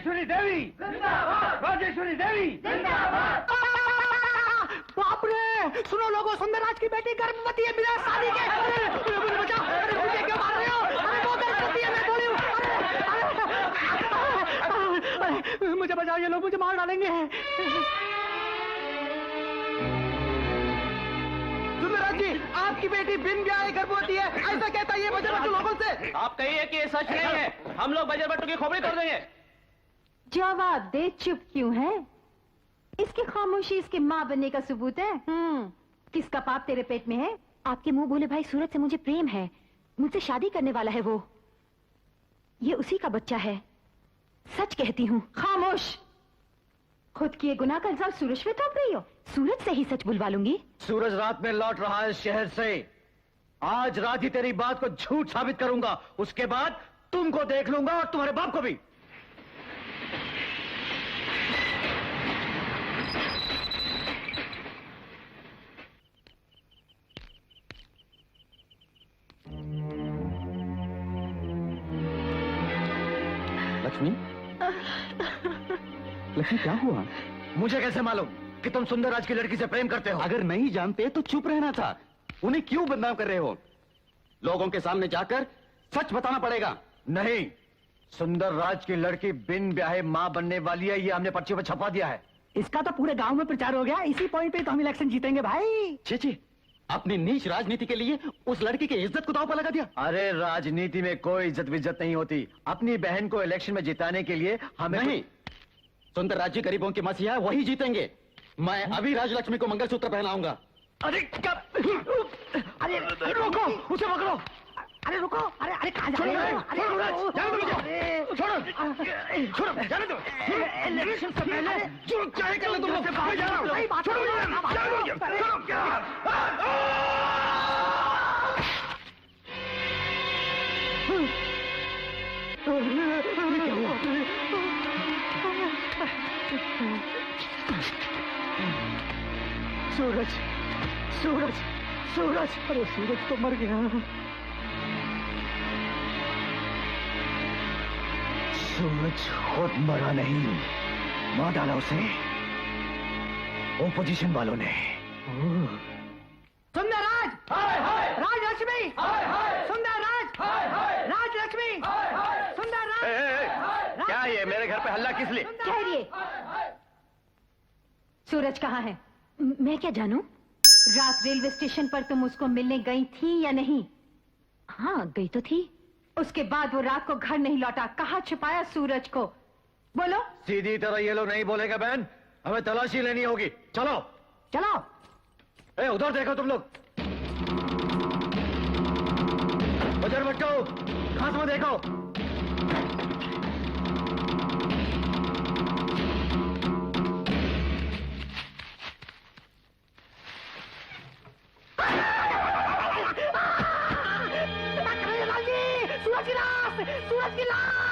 राजेश्वरी देवी जिंदाबाद, राजेश्वरी देवी जिंदाबाद। बाप रे, सुनो लोगों, सुंदरराज की बेटी गर्भवती है बिना शादी के। मुझे बचाओ, अरे मुझे क्यों मार रहे हो? अरे वो गर्भवती है, मैं बोली हूँ। अरे मुझे बचाओ, ये लोग मुझे मार डालेंगे। सुंदरराज जी, आपकी बेटी बिन ब्याहे गर्भवती है, ऐसा कहता है ये बजर बट्टू लोगों से। आप कहिए कि ये सच नहीं है, हम लोग बजर बट्टू की खोपड़ी तोड़ देंगे। जवाब दे, चुप क्यों है? इसकी खामोशी इसके माँ बनने का सबूत है। किसका पाप तेरे पेट में है? आपके मुंह बोले भाई सूरज से मुझे प्रेम है, मुझसे शादी करने वाला है वो। ये उसी का बच्चा है, सच कहती हूँ। खामोश, खुद किए गुनाह का इल्जाम सूरज पे थोप रही हो। सूरज से ही सच बुलवा लूंगी। सूरज रात में लौट रहा है शहर से। आज रात ही तेरी बात को झूठ साबित करूंगा, उसके बाद तुमको देख लूंगा और तुम्हारे बाप को भी। लक्ष्मी, लक्ष्मी क्या हुआ? मुझे कैसे मालूम कि तुम सुंदरराज की लड़की से प्रेम करते हो? अगर नहीं जानते तो चुप रहना था। उन्हें क्यों बदनाम कर रहे हो? लोगों के सामने जाकर सच बताना पड़ेगा। नहीं, सुंदरराज की लड़की बिन ब्याहे मां बनने वाली है, ये हमने पर्ची पर छपा दिया है। इसका तो पूरे गांव में प्रचार हो गया। इसी पॉइंट पे तो हम इलेक्शन जीतेंगे भाई। छी, अपनी नीच राजनीति के लिए उस लड़की की इज्जत को दांव पर लगा दिया। अरे राजनीति में कोई इज्जत विज्जत नहीं होती। अपनी बहन को इलेक्शन में जिताने के लिए हमें नहीं, सुंदरराज जी गरीबों की मसीहा है, वही जीतेंगे। मैं अभी राजलक्ष्मी को मंगलसूत्र पहनाऊंगा। अरे अरे रोको, उसे पकड़ो। अरे रुको, अरे कहाँ जा रहे हो? छोड़ो, जाने दो। इलेक्शन से पहले जो चाहे कर लो तुम लोग। बाहर जा रहा हूँ। सूरज, सूरज, सूरज, अरे सूरज तो मर गया। सूरज खुद मरा नहीं, मार डाला उसे ओपोजिशन वालों ने। सुंदरराज, राजलक्ष्मी, सुंदरराज, राजलक्ष्मी, सुंदरराज। क्या ये मेरे घर पे हल्ला किस लिए? ठहरिए, सूरज कहाँ है? मैं क्या जानूं? रात रेलवे स्टेशन पर तुम उसको मिलने गई थी या नहीं? हाँ, गई तो थी। उसके बाद वो रात को घर नहीं लौटा। कहाँ छुपाया सूरज को? बोलो। सीधी तरह ये लोग नहीं बोलेगा बहन, हमें तलाशी लेनी होगी। चलो चलो। ए, उधर देखो तुम लोग। बजर बट्टू, घास में देखो। सूरज की लाश!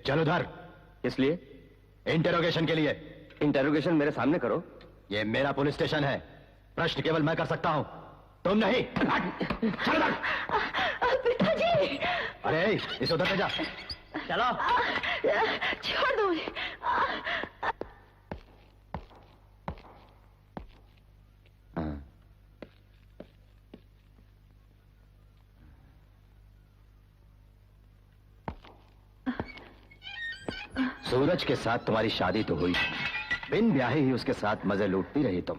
चल उधर। किस लिए? इंटेरोगेशन के लिए। इंटेरोगेशन मेरे सामने करो। ये मेरा पुलिस स्टेशन है, प्रश्न केवल मैं कर सकता हूं, तुम नहीं। चल उधर। पिताजी। अरे इसे उधर ले जा। चलो। छोड़ दो। सूरज के साथ तुम्हारी शादी तो हुई, बिन ब्याहे ही उसके साथ मजे लूटती रही तुम।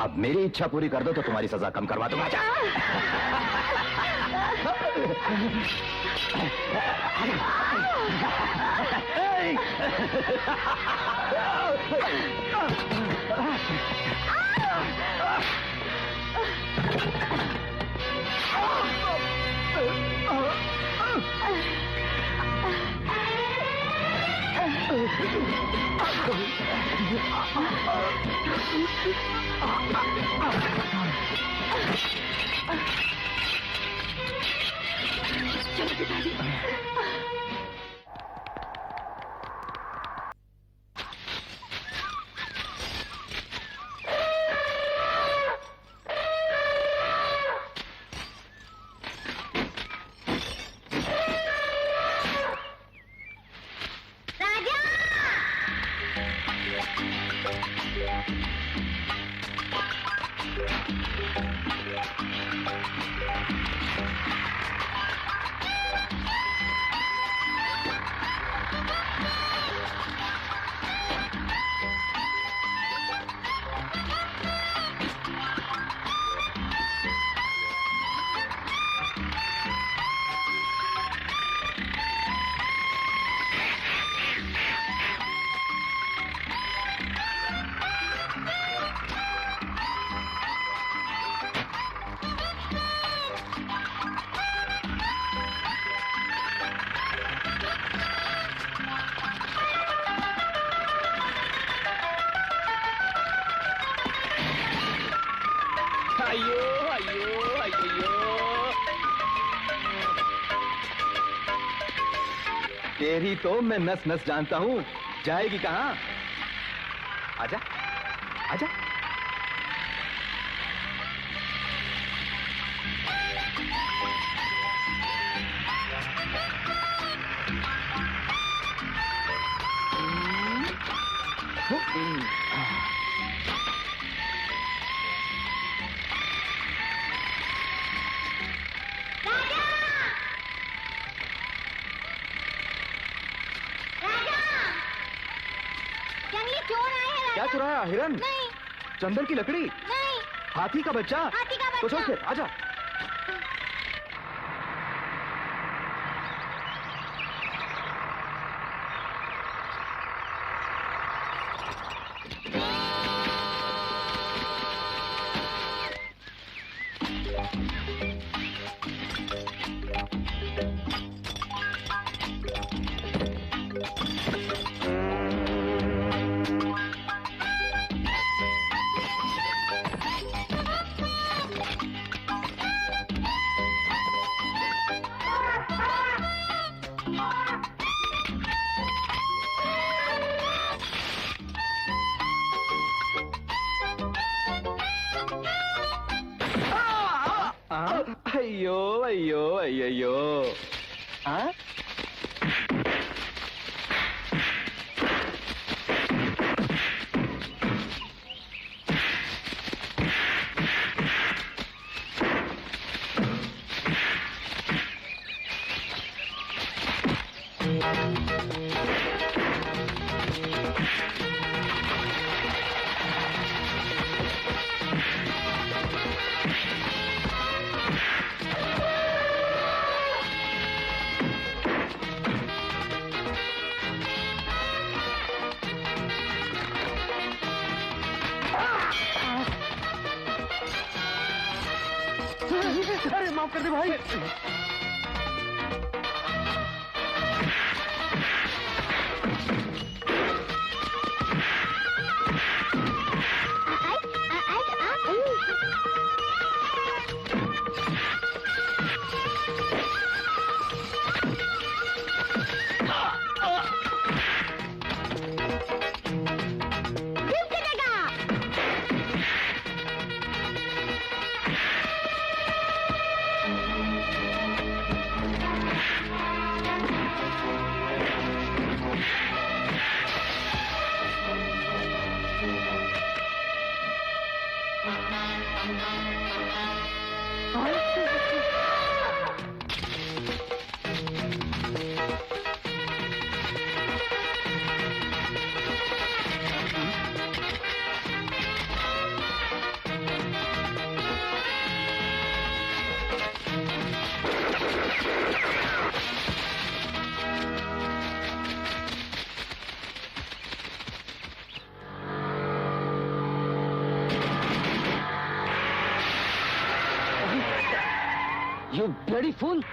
अब मेरी इच्छा पूरी कर दो तो तुम्हारी सजा कम करवा दूंगा। अयो अयो अयो। तेरी तो मैं नस नस जानता हूँ, जाएगी कहाँ? आजा, आजा। जंगली चोर आए हैं क्या राजा। चुराया? हिरन? नहीं चंदन की लकड़ी? नहीं, हाथी का बच्चा? हाथी का तो चल बच्चा। फिर, आजा। अयो अयो अयो। हाँ? अरे माफ कर दे भाई। You bloody fool!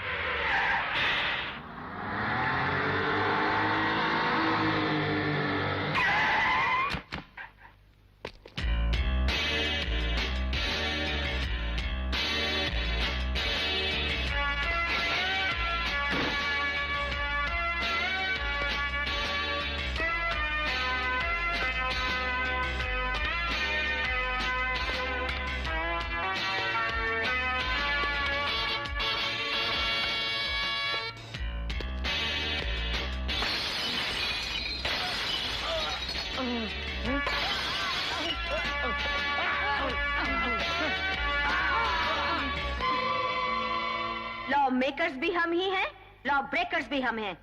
Law makers भी हम ही हैं, लॉ ब्रेकर्स भी हम हैं।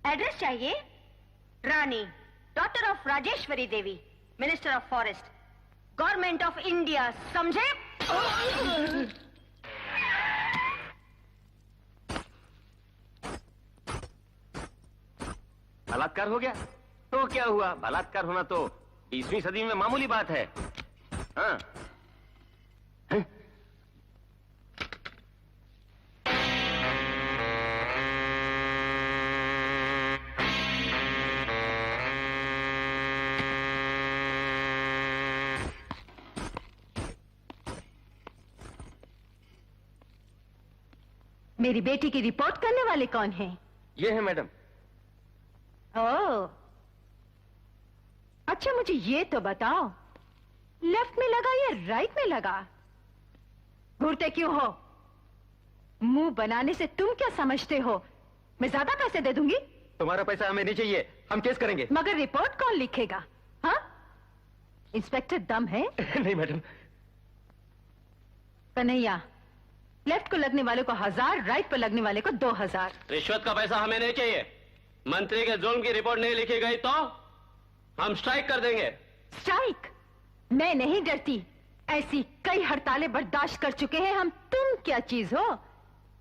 एड्रेस चाहिए? Rani, daughter of Rajeshwari Devi, minister of forest, government of India, समझे? बलात्कार हो गया तो क्या हुआ? बलात्कार होना तो 20वीं सदी में मामूली बात है। हाँ। हैं? मेरी बेटी की रिपोर्ट करने वाले कौन हैं? ये है मैडम। ओह, अच्छा मुझे ये तो बताओ, लेफ्ट में लगा या राइट में लगा? घूरते क्यों हो? मुंह बनाने से तुम क्या समझते हो? मैं ज्यादा पैसे दे दूंगी। तुम्हारा पैसा हमें नहीं चाहिए, हम केस करेंगे। मगर रिपोर्ट कौन लिखेगा? हाँ, इंस्पेक्टर दम है? नहीं मैडम। कन्हैया, लेफ्ट को लगने वाले को 1000, राइट पर लगने वाले को 2000। रिश्वत का पैसा हमें नहीं चाहिए। मंत्री के जुल्म की रिपोर्ट नहीं लिखी गई तो हम स्ट्राइक कर देंगे। स्ट्राइक? मैं नहीं डरती, ऐसी कई हड़तालें बर्दाश्त कर चुके हैं हम। तुम क्या चीज हो?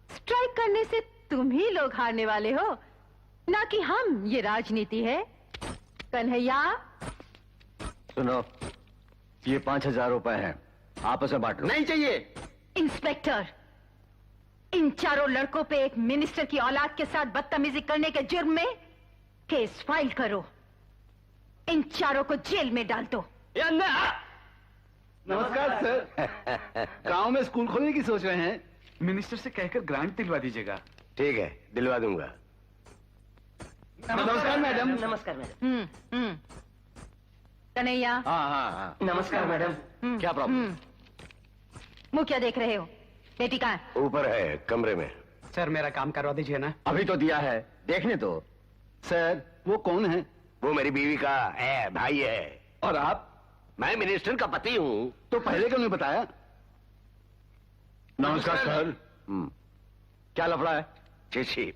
स्ट्राइक करने से तुम ही लोग हारने वाले हो, ना कि हम। ये राजनीति है। कन्हैया, सुनो, ये 5000 रुपए हैं, आपस में बांट लो। नहीं चाहिए। इंस्पेक्टर, इन चारों लड़कों पे एक मिनिस्टर की औलाद के साथ बदतमीजी करने के जुर्म में केस फाइल करो। इन चारों को जेल में डाल दो। नमस्कार सर। गांव में स्कूल खोलने की सोच रहे हैं, मिनिस्टर से कहकर ग्रांट दिलवा दीजिएगा। ठीक है, दिलवा दूंगा। नमस्कार मैडम। नमस्कार मैडम। कन्हैया। हाँ हाँ हाँ। नमस्कार मैडम। क्या प्रॉब्लम? मुंह क्या देख रहे हो? बेटी कहाँ है? ऊपर है, कमरे में। सर मेरा काम करवा दीजिए ना। अभी तो दिया है, देखने दो। सर वो कौन है? वो मेरी बीवी का भाई है। और आप? मैं मिनिस्टर का पति हूँ। तो पहले क्यों नहीं बताया? नमस्कार सर। क्या लफड़ा है? जी,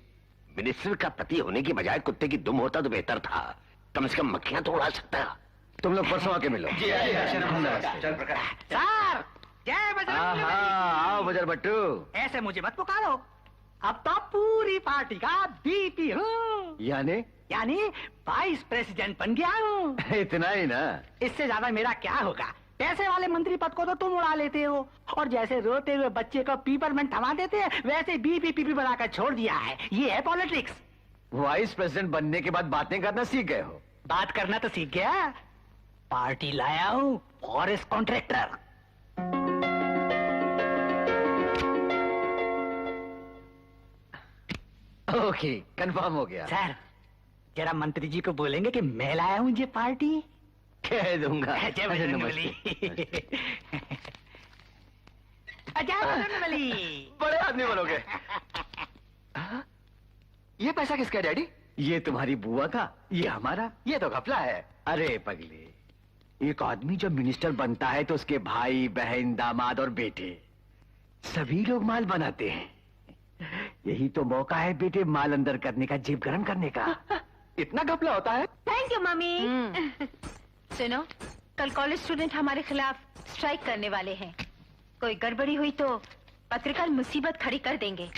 मिनिस्टर का पति होने की बजाय कुत्ते की दुम होता तो बेहतर था। कम से कम मक्खियां तो उड़ा सकता। तुम लोग परसों आके मिलो। सर, जय बजरंग बली। आओ बजर बट्टू। ऐसे मुझे मत पुकारो, अब तो पूरी पार्टी का बीपी हूँ। यानी वाइस प्रेसिडेंट बन गया हूँ। इतना ही ना? इससे ज्यादा मेरा क्या होगा? पैसे वाले मंत्री पद को तो तुम उड़ा लेते हो, और जैसे रोते हुए बच्चे को पीपरमेंट थमा देते हैं, वैसे बीपी बनाकर छोड़ दिया है। ये है पॉलिटिक्स। वाइस प्रेसिडेंट बनने के बाद बातें करना सीख गए हो? बात करना तो सीख गया, पार्टी लाया हूँ फॉरेस्ट कॉन्ट्रैक्टर। ओके, कंफर्म हो गया। सर, जरा मंत्री जी को बोलेंगे कि मैं लाया हूँ ये पार्टी। कह दूंगा। जय बजरंग बली। जय बजरंग बली। बड़े आदमी बनोगे। ये पैसा किसका है डैडी? ये तुम्हारी बुआ का, ये हमारा। ये तो घपला है। अरे पगले, एक आदमी जब मिनिस्टर बनता है तो उसके भाई बहन दामाद और बेटे सभी लोग माल बनाते हैं। यही तो मौका है बेटे माल अंदर करने का, जेब गरम करने का। इतना घपला होता है? Thank you mummy. सुनो, कल कॉलेज स्टूडेंट हमारे खिलाफ स्ट्राइक करने वाले हैं। कोई गड़बड़ी हुई तो पत्रकार मुसीबत खड़ी कर देंगे।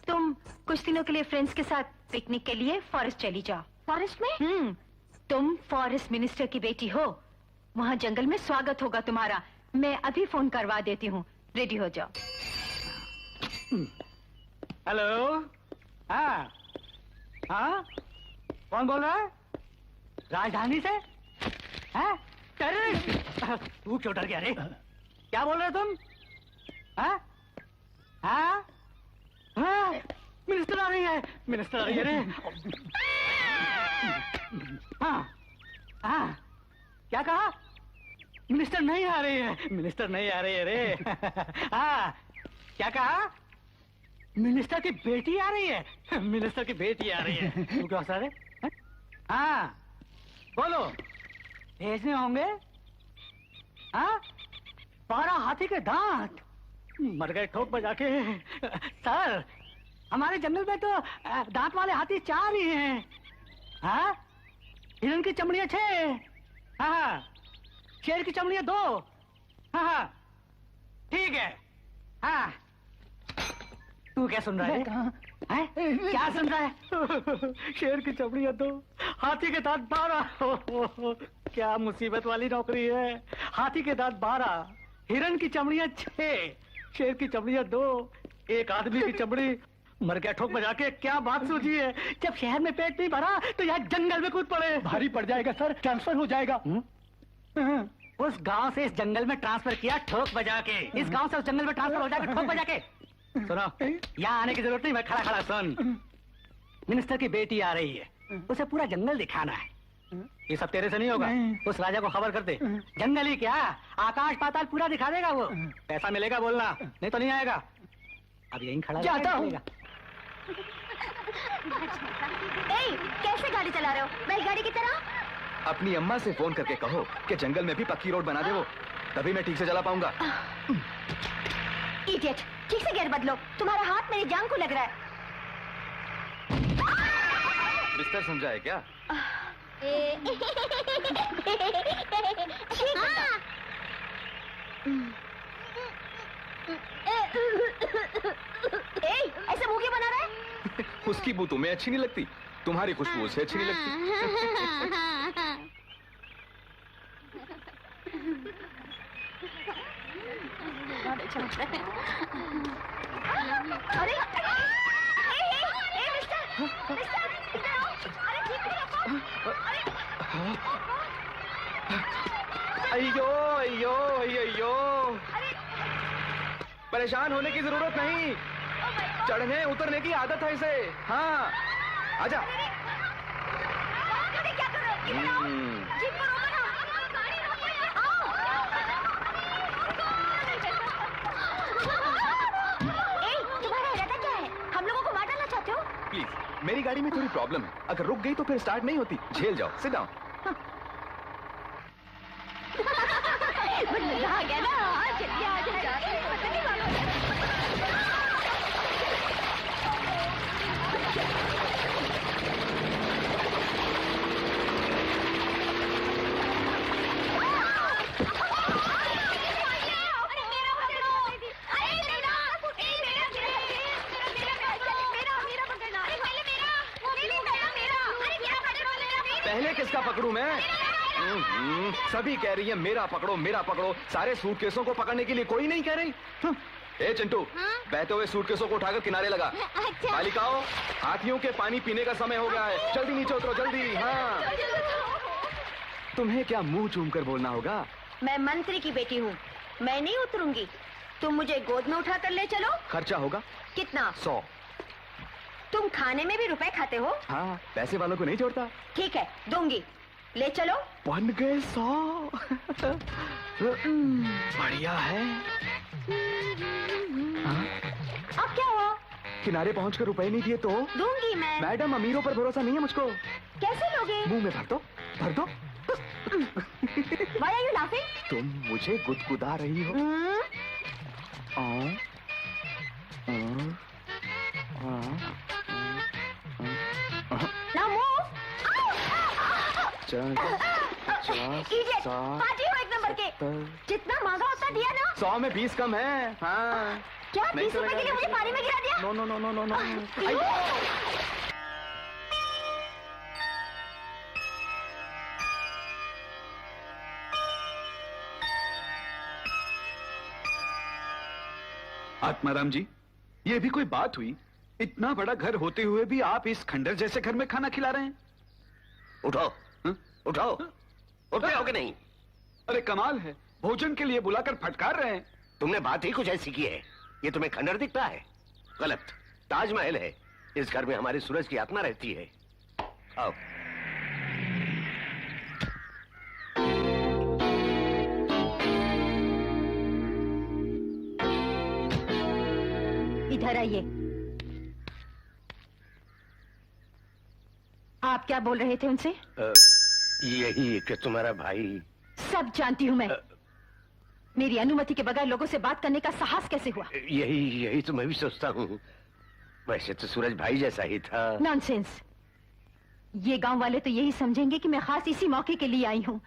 तुम कुछ दिनों के लिए फ्रेंड्स के साथ पिकनिक के लिए फॉरेस्ट चली जाओ। फॉरेस्ट में? तुम फॉरेस्ट मिनिस्टर की बेटी हो, वहाँ जंगल में स्वागत होगा तुम्हारा। मैं अभी फोन करवा देती हूँ, रेडी हो जाओ। हेलो। हाँ हाँ, कौन बोल रहा है? राजधानी से? हैं? टेररिस्ट? तू क्यों डर गया रे? क्या बोल रहे हो तुम? हाँ हाँ हाँ, मिनिस्टर आ रही है, मिनिस्टर आ रही है रे। हाँ हाँ, क्या कहा? मिनिस्टर नहीं आ रही है, मिनिस्टर नहीं आ रही है रे। हाँ, क्या कहा? मिनिस्टर की बेटी आ रही है, मिनिस्टर की बेटी आ रही है। तू क्या हंसा रे? हाँ, बोलो, भेजने होंगे? हाँ, 12 हाथी के दांत मर गए ठोक बजा के। सर, हमारे जंगल में तो दांत वाले हाथी 4 ही हैं। हाँ, हिरन की चमड़ियां 6, हाँ, शेर की चमड़ियां 2, हाँ, ठीक है। हाँ, तू क्या सुन रहा है? हैं? क्या सुन रहा है? शेर की चमड़ियां 2, हाथी के दांत 12। क्या मुसीबत वाली नौकरी है। हाथी के दांत 12, हिरन की चमड़ियां 6, शेर की चमड़ियां 2, एक आदमी की चमड़ी मर गया ठोक बजा के। क्या बात सूझी है? जब शहर में पेट नहीं भरा तो यहाँ जंगल में कूद पड़े। भारी पड़ जाएगा सर, ट्रांसफर हो जाएगा। उस गांव से इस जंगल में ट्रांसफर किया ठोक बजा के। इस गांव से उस जंगल में ट्रांसफर हो जाएगा ठोक बजा के। सुनो, यहाँ आने की जरूरत नहीं, मैं खड़ा खड़ा सुन। मिनिस्टर की बेटी आ रही है, उसे पूरा जंगल दिखाना है। ये सब तेरे से नहीं होगा। उस राजा को खबर कर दे, जंगल ही क्या, आकाश पाताल पूरा दिखा देगा वो। पैसा मिलेगा बोलना, नहीं तो नहीं आएगा। अब यहीं खड़ा जाता हूँ। रहेगा। कैसे गाड़ी चला रहे हो, बैलगाड़ी की तरह? अपनी अम्मा से फोन करके कहो कि जंगल में भी पक्की रोड बना दे वो, तभी मैं ठीक से चला पाऊंगा। इडियट, ठीक से गियर बदलो, तुम्हारा हाथ मेरी जांग को लग रहा है। बिस्तर समझा है क्या? ऐसे मुंह क्यों बना रहा है? उसकी बू तुम्हें अच्छी नहीं लगती, तुम्हारी खुशबू उसे अच्छी नहीं लगती। अरे मिस्टर, इधर आओ। अरे ठीक है। अయ్యో अయ్यो अయ్यो, परेशान होने की जरूरत नहीं, चढ़ने उतरने की आदत है इसे। हाँ, आजा। क्या कर रहे हो? इधर आओ। जीप को रोको ना। तुम्हारा इरादा क्या है? हम लोगों को मार डालना चाहते हो? प्लीज, मेरी गाड़ी में थोड़ी प्रॉब्लम है, अगर रुक गई तो फिर स्टार्ट नहीं होती। झेल जाओ, सिट डाउन। मजा आ गया ना? चलिए आजा। पहले किसका पकड़ूं मैं? सभी कह रही है मेरा पकड़ो मेरा पकड़ो, सारे सूटकेसों को पकड़ने के लिए कोई नहीं कह रही। ए चिंटू, बहते हुए सूटकेसों को उठाकर किनारे लगा। बालिकाओं, हाथियों के पानी पीने का समय हो गया है, जल्दी नीचे उतरो जल्दी। हाँ, तुम्हें क्या मुंह चूम कर बोलना होगा? मैं मंत्री की बेटी हूँ, मैं नहीं उतरूंगी। तुम मुझे गोद में उठा कर ले चलो। खर्चा होगा कितना? 100। तुम खाने में भी रुपए खाते हो? हाँ, पैसे वालों को नहीं छोड़ता। ठीक है, दूंगी, ले चलो। बन गए 100। बढ़िया है। हाँ? अब क्या हुआ? किनारे पहुंचकर रुपए नहीं दिए तो? दूंगी मैं। मैडम, अमीरों पर भरोसा नहीं है मुझको। कैसे लोगे? मुंह में भर दो, भर दो। Why are you laughing? तुम मुझे गुदगुदा रही हो। Now move. Idiot! पार्टी हो एक नंबर के। जितना मांगा उतना दिया ना? 100 में 20 कम है। हाँ। क्या 20 रुपए के लिए मुझे पानी में गिरा दिया? No no no no no no. Atmaram ji, ये भी कोई बात हुई? इतना बड़ा घर होते हुए भी आप इस खंडर जैसे घर में खाना खिला रहे हैं? उठो, हाँ? उठो, उठते हो कि नहीं? अरे कमाल है, भोजन के लिए बुलाकर फटकार रहे हैं। तुमने बात ही कुछ ऐसी की है। ये तुम्हें खंडर दिखता है? गलत, ताजमहल है। इस घर में हमारे सूरज की आत्मा रहती है। आओ। इधर आइए। आप क्या बोल रहे थे उनसे? यही कि तुम्हारा भाई। सब जानती हूँ मैं। मेरी अनुमति के बगैर लोगों से बात करने का साहस कैसे हुआ? यही तो मैं भी सोचता हूँ। वैसे तो सूरज भाई जैसा ही था। नॉनसेंस। ये गांव वाले तो यही समझेंगे कि मैं खास इसी मौके के लिए आई हूँ।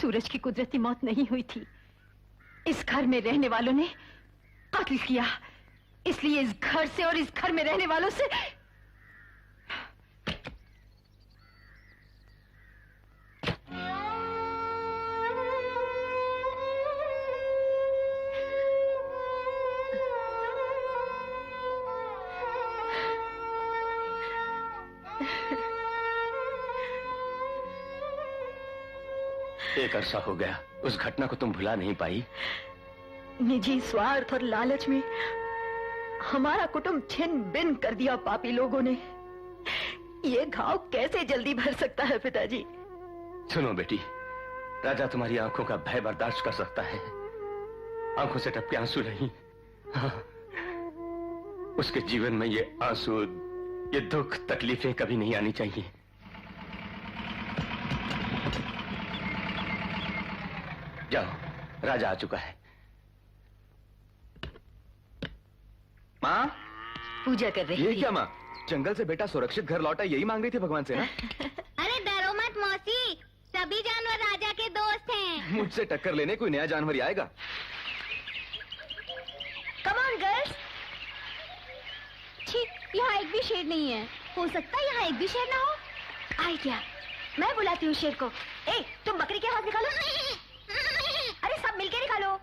सूरज की कुदरती मौत नहीं हुई थी, इस घर में रहने वालों ने कत्ल किया। इसलिए इस घर से और इस घर में रहने वालों से एक अरसा हो गया, उस घटना को तुम भुला नहीं पाई। निजी स्वार्थ और लालच में हमारा कुटुंब छिन बिन कर दिया पापी लोगों ने। ये घाव कैसे जल्दी भर सकता है पिताजी? सुनो बेटी, राजा तुम्हारी आंखों का भय बर्दाश्त कर सकता है, आंखों से टपके आंसू नहीं। हाँ, उसके जीवन में ये आंसू, ये दुख, तकलीफें कभी नहीं आनी चाहिए। जाओ, राजा आ चुका है। माँ, पूजा कर रही ये थी। क्या माँ? जंगल से बेटा सुरक्षित घर लौटा, यही मांग रही थी भगवान से ना? अरे डरो मत मौसी, सभी जानवर राजा के दोस्त हैं। मुझसे टक्कर लेने कोई नया जानवर ही आएगा। Come on girls. छी, यहाँ एक भी शेर नहीं है। हो सकता है यहाँ एक भी शेर ना हो। आइडिया, मैं बुलाती हूँ शेर को। ए, तुम बकरी की आवाज निकालो। अरे सब मिलके निकालो।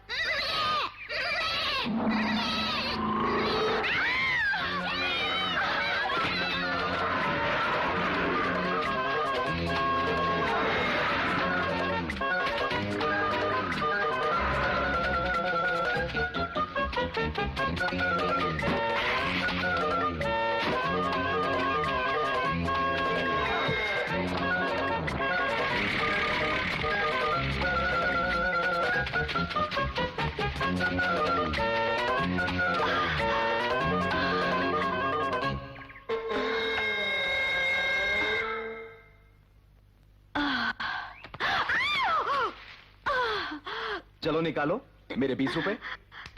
चलो निकालो मेरे 20 रुपए।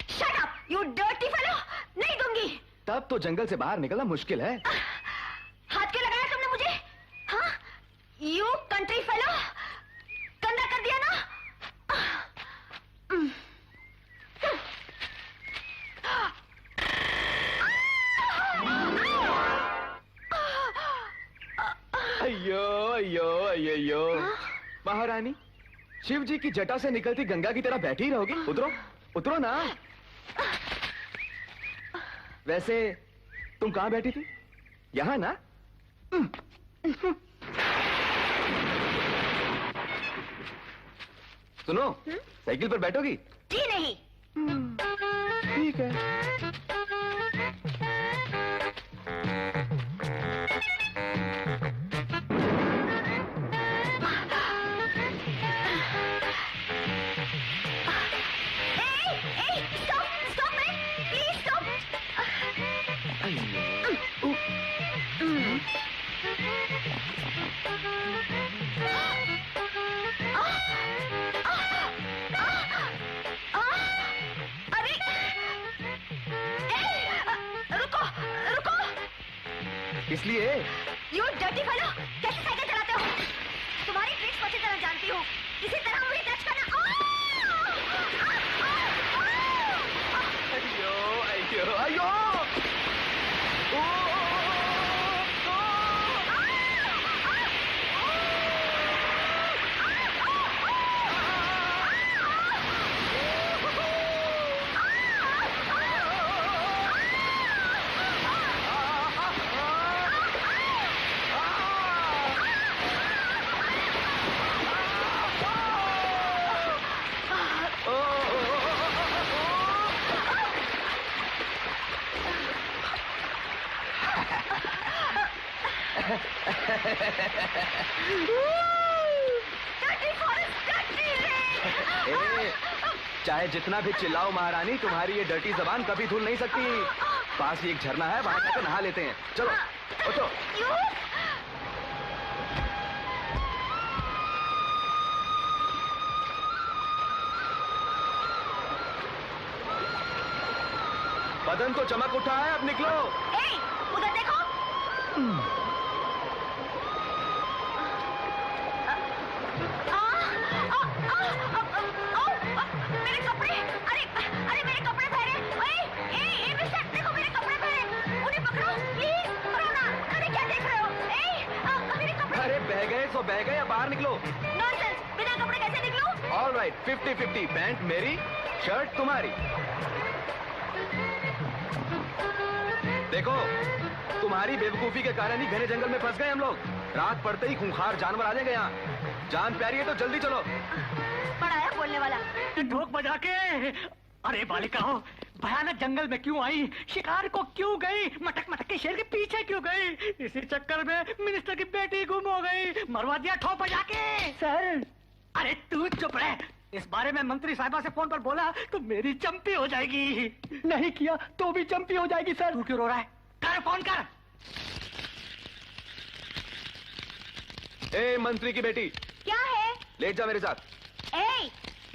Shut up, you dirty fellow! नहीं दूंगी। तब तो जंगल से बाहर निकलना मुश्किल है। हाथ क्यों लगाया तुमने मुझे? हाँ? You country fellow! गंदा कर दिया ना? अयो अयो अयो अयो। महारानी, शिव जी की जटा से निकलती गंगा की तरह बैठी रहोगी? उतरो, उतरो ना। वैसे तुम कहाँ बैठी थी? यहाँ ना? सुनो, साइकिल पर बैठोगी? जी नहीं। ठीक है। इसलिए You dirty fellow! कैसे साइकिल चलाते हो? तुम्हारी ट्रिक्स अच्छी तरह जानती हूँ। इसी तरह मुझे टच करना। अयो अयो अयो। ए, चाहे जितना भी चिल्लाओ महारानी, तुम्हारी ये डर्टी जबान कभी धुल नहीं सकती। पास ही एक झरना है, वहां जाकर नहा लेते हैं। चलो उठो। बदन तो चमक उठा है, अब निकलो। उधर देखो। मेरे कपड़े, अरे मेरे कपड़े पहने। मिस्टर, देखो मेरे कपड़े पहने। उन्हें पकड़ो, प्लीज पकड़ो ना। अरे क्या देख रहे हो? मेरे कपड़े। अरे बह गए सो बह गए, अब बाहर निकलो। नॉनसेंस, बिना कपड़े कैसे निकलूं? All right, 50-50। पैंट मेरी, शर्ट तुम्हारी। देखो, तुम्हारी बेवकूफी के कारण ही घने जंगल में फंस गए हम लोग। रात पड़ते ही खूंखार जानवर आ जाएंगे यहाँ। जान प्यारी है तो जल्दी चलो। बड़ा है बोलने वाला। ढोक बजा के। अरे बालिकाओं, भयानक जंगल में क्यों आई? शिकार को क्यों गई? मटक मटक के शेर के पीछे क्यों गई? इसी चक्कर में मिनिस्टर की बेटी गुम हो गई। मरवा दिया ठोक बजा के। सर, अरे तू चुप रह। इस बारे में मंत्री साहिबा से फोन पर बोला तो मेरी चंपी हो जाएगी। नहीं किया तो भी चंपी हो जाएगी सर। तू क्यों रो रहा है? कर फोन कर। ए मंत्री की बेटी, क्या है? लेट जा मेरे साथ।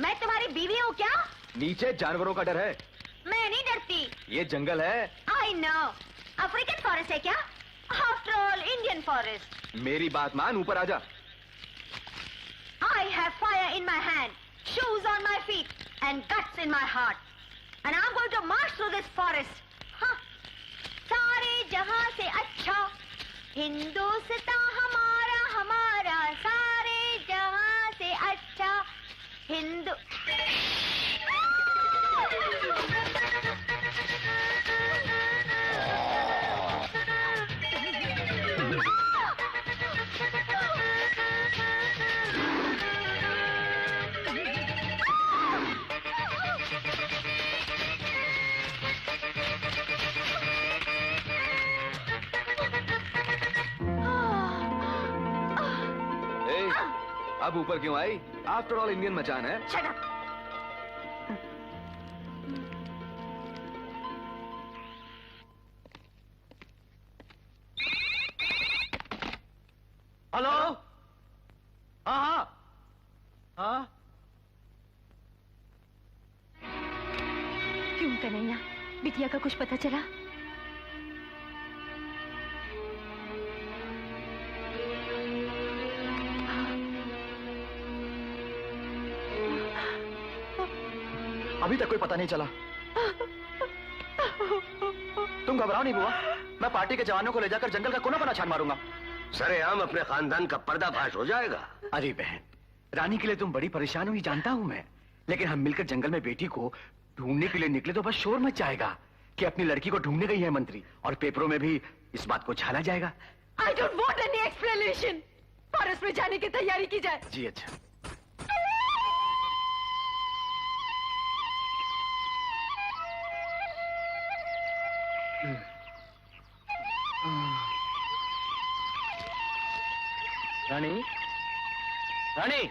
मैं तुम्हारी बीवी हूँ क्या? नीचे जानवरों का डर है। मैं नहीं डरती। ये जंगल है। I know. अफ्रीकन फॉरेस्ट है क्या? After all Indian forest. मेरी बात मान, ऊपर आजा। I have fire in my hand, shoes on my feet, and guts in my heart. And I'm going to march through this forest. हाँ, सारे जहां से अच्छा हिंदुस्तान हमारा हमारा, सारे जहां से अच्छा हिंदू। अब ऊपर क्यों आई? आफ्टर ऑल इंडियन मचान है। Shut up. हेलो। हाँ हाँ। क्यों कन्हैया, बिटिया का कुछ पता चला? अभी तक कोई पता नहीं चला। तुम घबराओ नहीं बुआ, मैं पार्टी के जवानों को ले जाकर जंगल का कोना कोना छान मारूंगा। सरेआम अपने खानदान का पर्दाफाश हो जाएगा। अरे बहन, रानी के लिए तुम बड़ी परेशान हुई जानता हूं मैं, लेकिन हम मिलकर जंगल में बेटी को ढूंढने के लिए निकले तो बस शोर मच जाएगा कि अपनी लड़की को ढूंढने गई है मंत्री, और पेपरों में भी इस बात को छाला जाएगा। I don't want any explanation. Forest में जाने की तैयारी की जाए। जी अच्छा। रानी, रानी,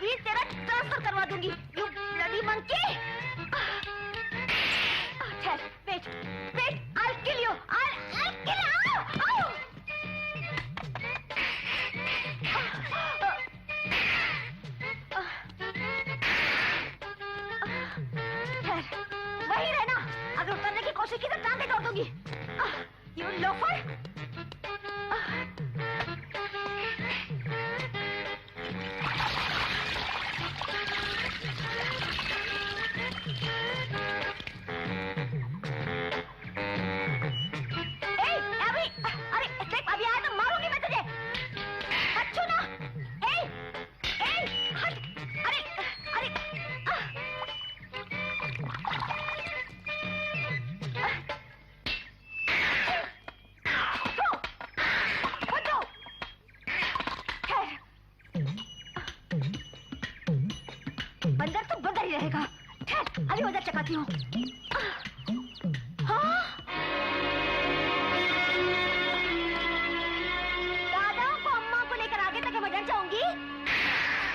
अभी तेरा ट्रांसफर करवा दूंगी। You bloody monkey. Wait wait, I'll kill you. I'll kill you. वही रहना, अगर उतरने की कोशिश की तो टांगे तोड़ दूंगी। You loafer. अभी आया तो मारूंगी मैं तुझे। अच्छू ना। हट। अरे बंदर तो बंदर ही रहेगा। ठहर, अभी उधर चकाती हूँ।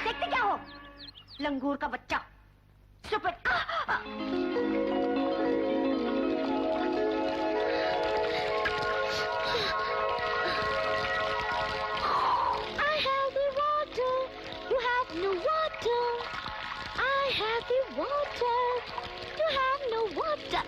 देखते क्या हो, लंगूर का बच्चा। Stupid. I have the water, you have no water. I have the water, you have no water.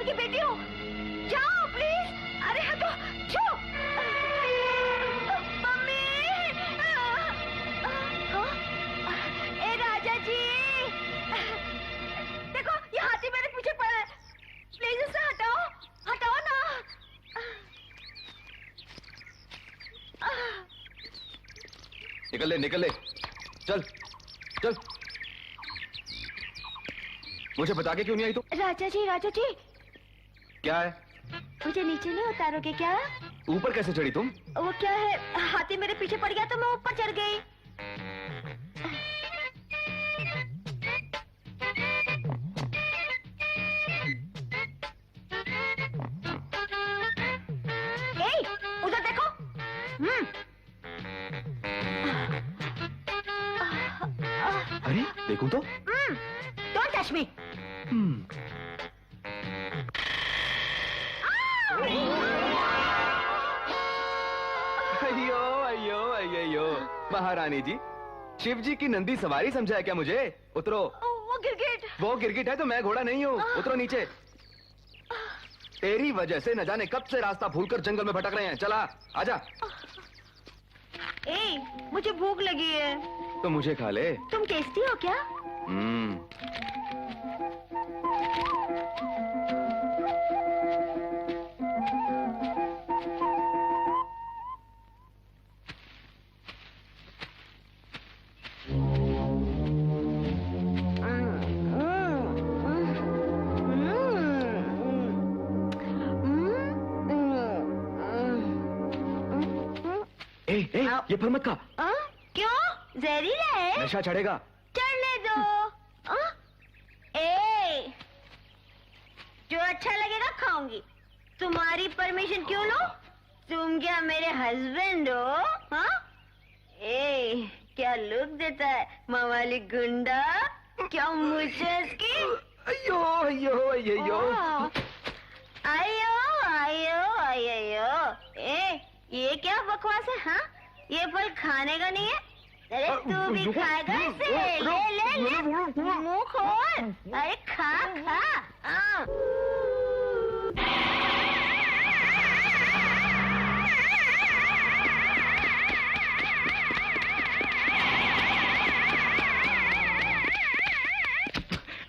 की बेटी हूँ, जाओ प्लीज। अरे हटो, छो। मम्मी। ए राजा जी, देखो ये हाथी मेरे पीछे पड़ा है, प्लीज इसे हटाओ, हटाओ ना। निकल ले, चल चल। मुझे बता के क्यों नहीं आई तू? राजा जी क्या है? मुझे नीचे नहीं उतारोगे क्या? ऊपर कैसे चढ़ी तुम? वो क्या है, हाथी मेरे पीछे पड़ गया तो मैं ऊपर चढ़ गई। उधर देखो। अरे देखूं तो? Don't touch me. अयो महारानी जी, शिव जी की नंदी सवारी समझा है क्या मुझे? उतरो। वो गिरगिट है तो मैं घोड़ा नहीं हूँ। उतरो नीचे। तेरी वजह से न जाने कब से रास्ता भूलकर जंगल में भटक रहे हैं। चला आजा। मुझे भूख लगी है। तो मुझे खा ले। तुम टेस्टी हो क्या? ये फल मत खा। क्यों? जहरीला है। नशा चढ़ेगा। चढ़ने दो। जो अच्छा लगेगा खाऊंगी। तुम्हारी परमिशन क्यों लो? तुम क्या मेरे हस्बैंड हो? क्या लुक देता है मवाली गुंडा। क्या मुझे इसकी? अयो अयो अयो आयो आयो आयो। ये क्या बकवास है? हाँ, ये फल खाने का नहीं है। अरे तू भी खाएगा इसे। ले मुंह खोल। अरे खा।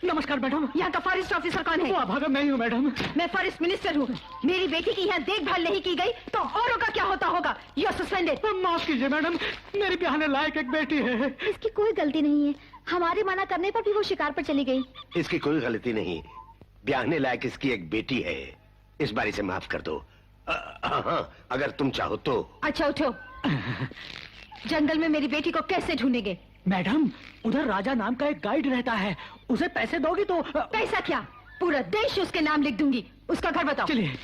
नमस्कार मैडम। यहाँ का फॉरेस्ट ऑफिसर कौन है? वो अभागा मैं ही हूँ मैडम। मैं फॉरेस्ट मिनिस्टर हूँ। मेरी बेटी की यहाँ देखभाल नहीं की गई तो औरों का क्या होता होगा? You are suspended. माफ कीजिए मैडम, मेरी ब्याहने लायक एक बेटी है। इसकी कोई गलती नहीं है। हमारे मना करने पर भी वो शिकार पर चली गई। इसकी कोई गलती नहीं, ब्याहने लायक इसकी एक बेटी है। इस बारी से माफ कर दो। हाँ, अगर तुम चाहो तो। अच्छा उठो। जंगल में मेरी बेटी को कैसे ढूंढेंगे? मैडम, उधर राजा नाम का एक गाइड रहता है, उसे पैसे दोगी तो। पैसा क्या, पूरा देश उसके नाम लिख दूंगी। उसका घर बताओ। चलिए,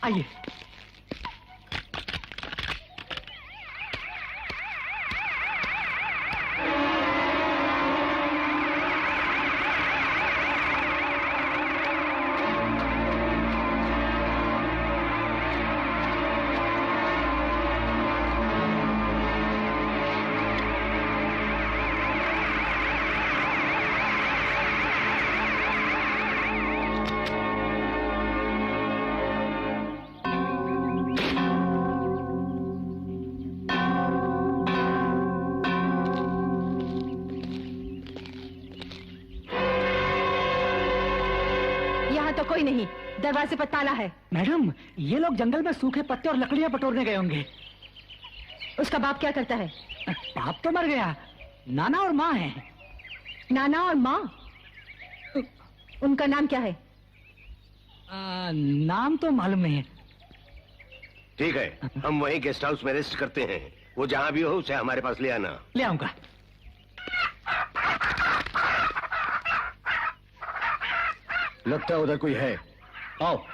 आइए। यहाँ तो कोई नहीं, दरवाजे पर ताला है। मैडम, ये लोग जंगल में सूखे पत्ते और लकड़ियां बटोरने गए होंगे। उसका बाप क्या करता है? बाप तो मर गया, नाना और माँ हैं। नाना और माँ? उनका नाम क्या है? नाम तो मालूम नहीं है। ठीक है, हम वहीं गेस्ट हाउस में रेस्ट करते हैं। वो जहाँ भी हो उसे हमारे पास ले आना। ले आऊंगा। लगता है उधर कोई है। आओ।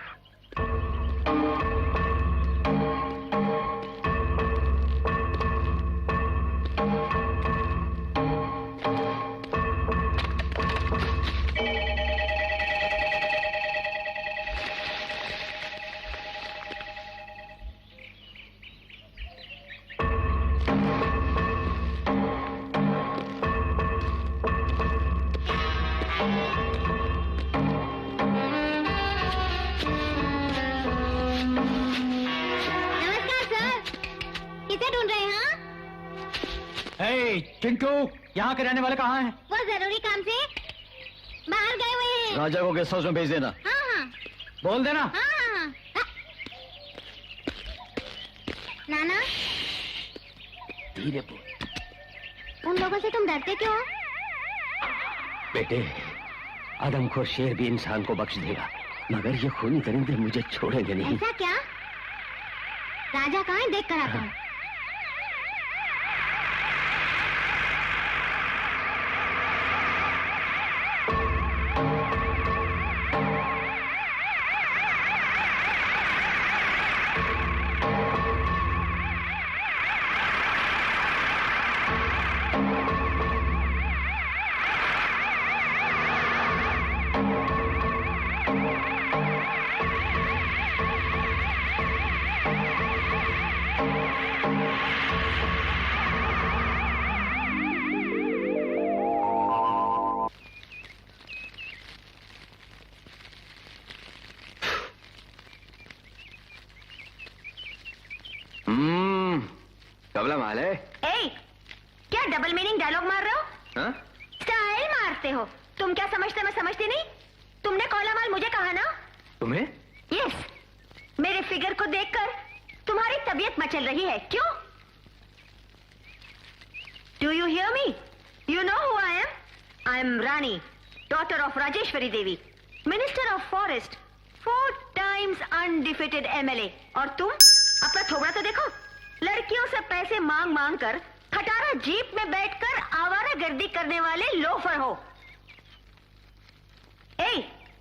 चिंटू, यहाँ के रहने वाले कहाँ हैं? वो जरूरी काम से बाहर गए हुए हैं। राजा को गेस्ट हाउस में भेज देना। हाँ हाँ बोल देना। हाँ। नाना, धीरे बोल। उन लोगों से तुम डरते क्यों? बेटे, आदमखोर शेर भी इंसान को बख्श देगा, मगर ये खूनी परिंदे मुझे छोड़ेंगे नहीं। ऐसा क्या? राजा कहाँ है, देख कर आता हूँ। कबला माल है। ए, क्या डबल मीनिंग डायलॉग मार रहे हो? हाँ? स्टाइल मारते हो। तुम क्या समझते, मैं समझती नहीं? तुमने कौला माल मुझे कहा ना? तुम्हें? यस, मेरे फिगर को देखकर तुम्हारी तबीयत मचल रही है, क्यों? Do you hear me? You know who I am? I am Rani, daughter of Rajeshwari Devi, minister of forest, 4 times undefeated MLA। और तुम अपना थोबड़ा तो देखो, लड़कियों से पैसे मांग मांग कर खटारा जीप में बैठकर आवारागर्दी करने वाले लोफर हो। ए,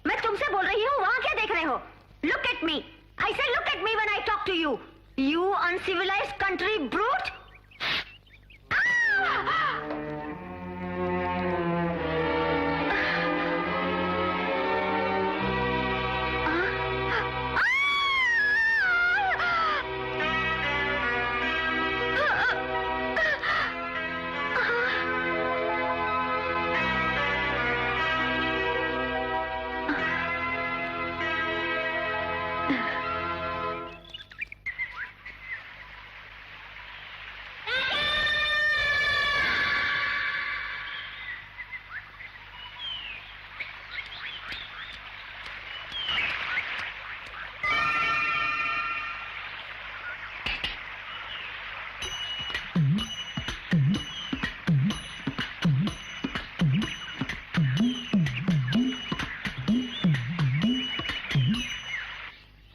मैं तुमसे बोल रही हूँ, वहां क्या देख रहे हो? Look at me, I say look at me when I talk to you, you uncivilized country brute.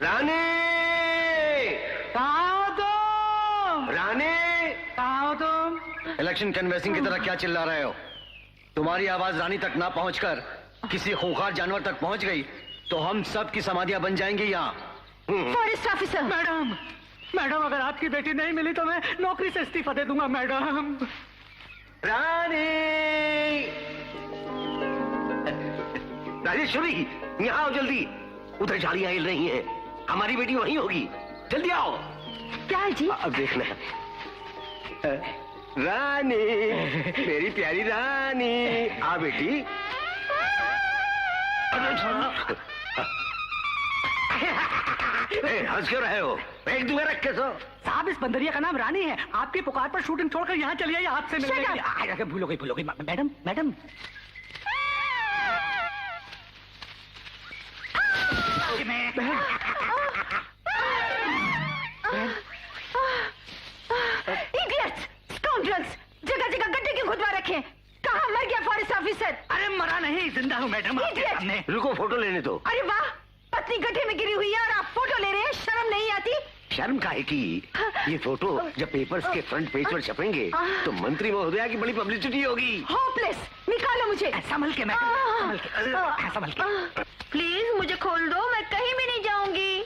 Rani! Election canvassing की तरह क्या चिल्ला रहे हो? तुम्हारी आवाज रानी तक ना पहुंचकर किसी खूंखार जानवर तक पहुंच गई तो हम सब की समाधियां बन जाएंगी यहाँ। Forest officer. मैडम, मैडम अगर आपकी बेटी नहीं मिली तो मैं नौकरी से इस्तीफा दे दूंगा मैडम। रानी, राजेश्वरी, यहाँ आओ जल्दी। उधर झाड़ियां हिल रही हैं, हमारी बेटी वहीं होगी, जल्दी आओ। क्या है जी? अब देखना। रानी, मेरी प्यारी रानी, आ बेटी। हंस क्यों रहे हो? एक दूंगा रख के सो। साहब इस बंदरिया का नाम रानी है। आपकी पुकार पर शूटिंग छोड़कर यहाँ चली आई आपसे मिलने के लिए। भूलो गई मैडम, मैडम। Idiots! Scoundrels! जगह जगह गड्ढे क्यों खुदवा रखे? कहाँ मर गया फॉरेस्ट ऑफिसर? अरे मरा नहीं, जिंदा हूँ मैडम आपके Idiot! सामने। रुको, फोटो लेने दो। अरे वाह, पत्नी गड्ढे में गिरी हुई है और आप फोटो ले रहे हैं, शर्म नहीं आती? शर्म काहे की? ये फोटो जब पेपर्स के फ्रंट पेज पर छपेंगे तो मंत्री महोदया की बड़ी पब्लिसिटी होगी। होपलेस, निकालो मुझे। संभल के मैडम, संभल के। प्लीज मुझे खोल दो, मैं कहीं भी नहीं जाऊंगी।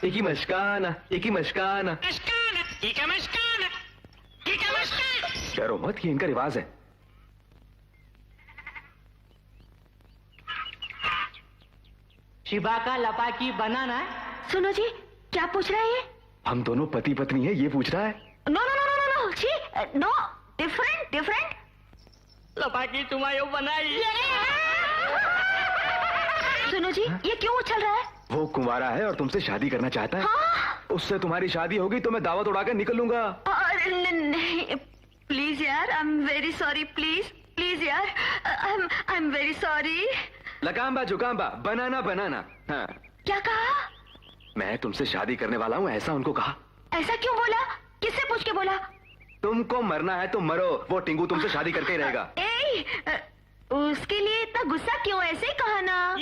Iki mashkana, iki mashkana। डरो मत, ये इनका रिवाज है। शिबा का लपाकी बनाना। सुनो जी, क्या पूछ रहे हैं? हम दोनों पति पत्नी है, ये पूछ रहा है। No no no no no जी, नो, डिफरेंट डिफरेंट। लपाकी तुम्हारे बनाई। सुनो जी, ये क्यों उछल रहा है? वो कुंवारा है और तुमसे शादी करना चाहता है। हाँ? उससे तुम्हारी शादी होगी तो मैं दावत उड़ाकर निकल लूंगा। नहीं, प्लीज यार, I am very sorry, please please यार, आई एम वेरी सॉरी। लगाम्बा जुकाम्बा, बनाना बनाना। हाँ। क्या कहा? मैं तुमसे शादी करने वाला हूँ, ऐसा उनको कहा। ऐसा क्यों बोला? किससे पूछ के बोला? तुमको मरना है तो मरो, वो टिंगू तुमसे शादी करके ही रहेगा। उसके लिए इतना गुस्सा क्यों? ऐसे ही कहा ना।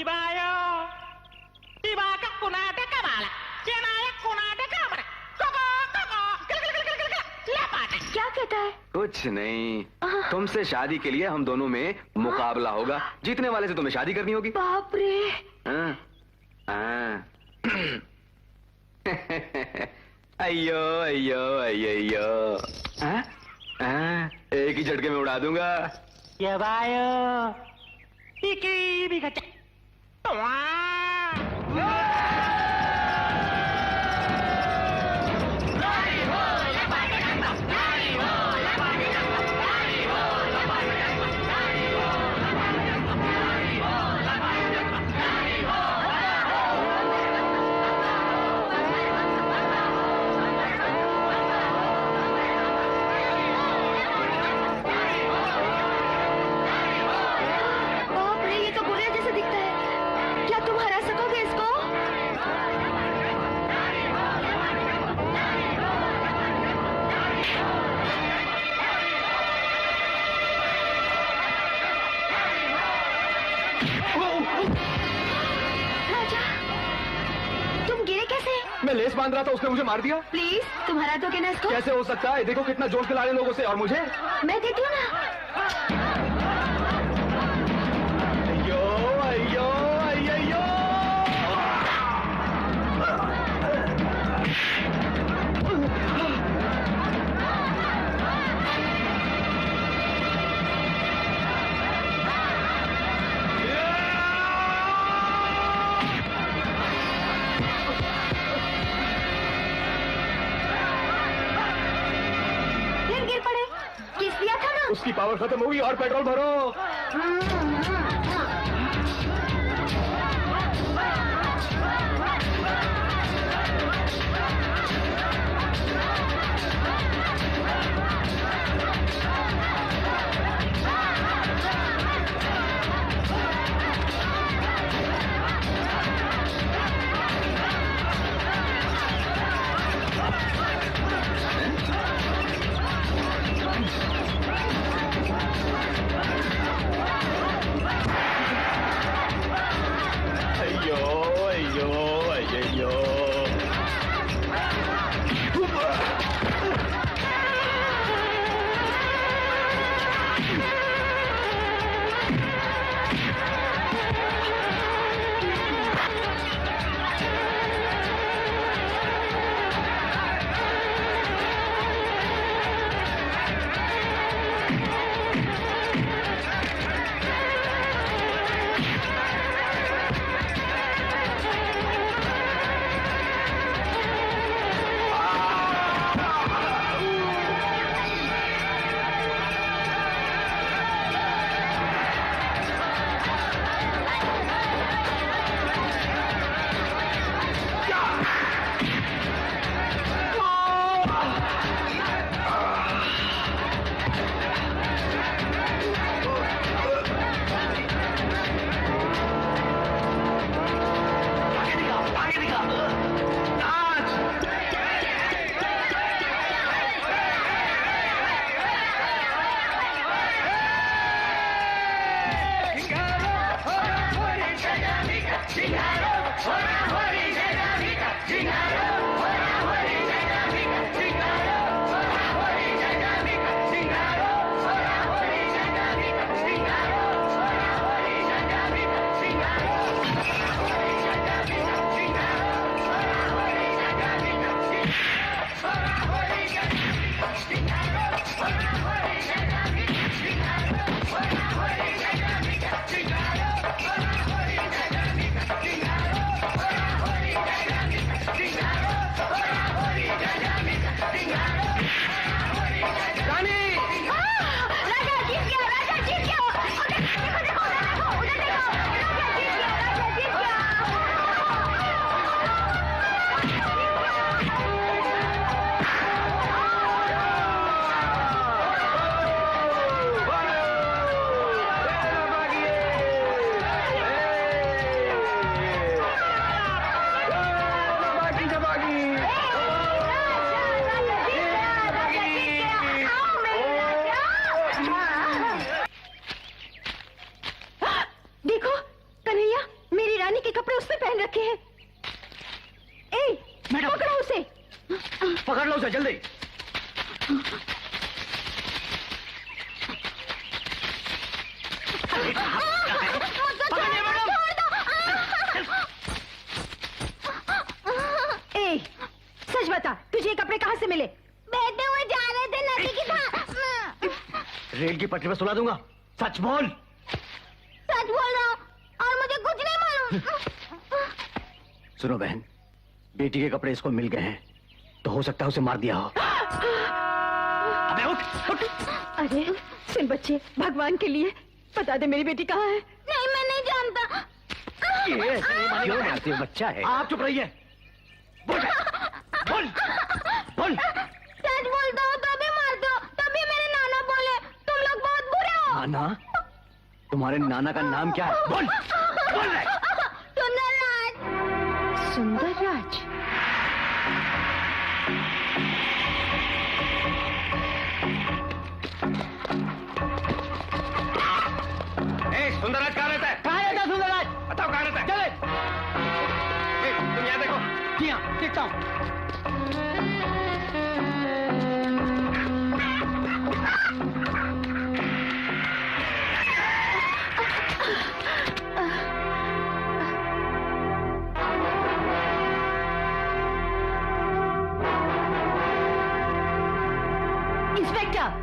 क्या कहता है? कुछ नहीं, तुमसे शादी के लिए हम दोनों में मुकाबला होगा। जीतने वाले से तुम्हें शादी करनी होगी। बाप रे। हाँ, हाँ। अयो अयो अयो अयो। हाँ? हाँ, एक ही झटके में उड़ा दूंगा। ये बायो। मैं लेस बांध रहा था, उसने मुझे मार दिया। प्लीज तुम हरा दोगे ना इसको? कैसे हो सकता है? देखो कितना जोश दिला रहे लोगों से, और मुझे। मैं देती हूँ ना। अयो अयो अयो। उसकी पावर खत्म होगी और पेट्रोल भरो। पकड़ लो उसे जल्दी। सच बता, तुझे ये कपड़े कहाँ से मिले? बहते हुए जा रहे थे नदी की धार। रेल की पटरी पर सुला दूंगा। सच बोल। सच बोल रहा हूँ और मुझे कुछ नहीं मालूम। सुनो बहन, बेटी के कपड़े इसको मिल गए हैं तो हो सकता है उसे मार दिया हो। अबे उठ, उठ। अरे सुन बच्चे, भगवान के लिए बता दे मेरी बेटी कहाँ है। नहीं, मैं नहीं जानता। ये ऐसे नहीं मानेगा। क्यों मारती हो? बच्चा है। आप चुप रहिए। बोल बोल बोल। सच बोलता हूँ तो भी मार दो। तभी मेरे नाना बोले तुम लोग बहुत बुरे हो। नाना? तुम्हारे नाना का नाम क्या है? बोल बोल रहे। सुंदरराज। सुंदरराज? सुंदरराज कहाँ रहता है? कहाँ रहता है सुंदरराज? बताओ कहाँ रहता है? चले। तुम यहाँ देखो। जी हाँ, देखता हूँ। इंस्पेक्टर।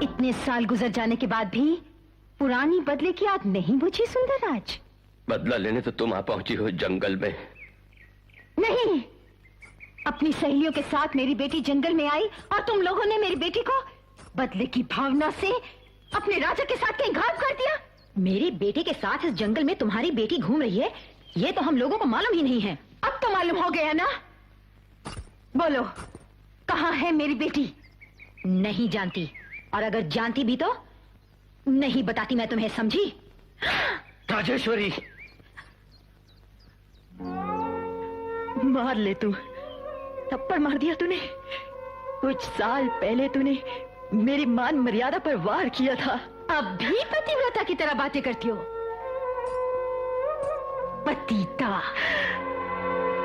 इतने साल गुजर जाने के बाद भी पुरानी बदले की आग नहीं बुझी सुंदरराज? बदला लेने तो तुम आ पहुंची हो जंगल में। नहीं, अपनी सहेलियों के साथ मेरी बेटी जंगल में आई और तुम लोगों ने मेरी बेटी को बदले की भावना से अपने राजा के साथ कहीं घात कर दिया। मेरी बेटी के साथ इस जंगल में तुम्हारी बेटी घूम रही है, ये तो हम लोगों को मालूम ही नहीं है। अब तो मालूम हो गया ना? बोलो, कहाँ है मेरी बेटी? नहीं जानती, और अगर जानती भी तो नहीं बताती मैं तुम्हें, समझी? राजेश्वरी, मार ले तू। थप्पड़ मार दिया तूने। कुछ साल पहले तूने मेरी मान मर्यादा पर वार किया था। अब भी पतिव्रता की तरह बातें करती हो। पतिता।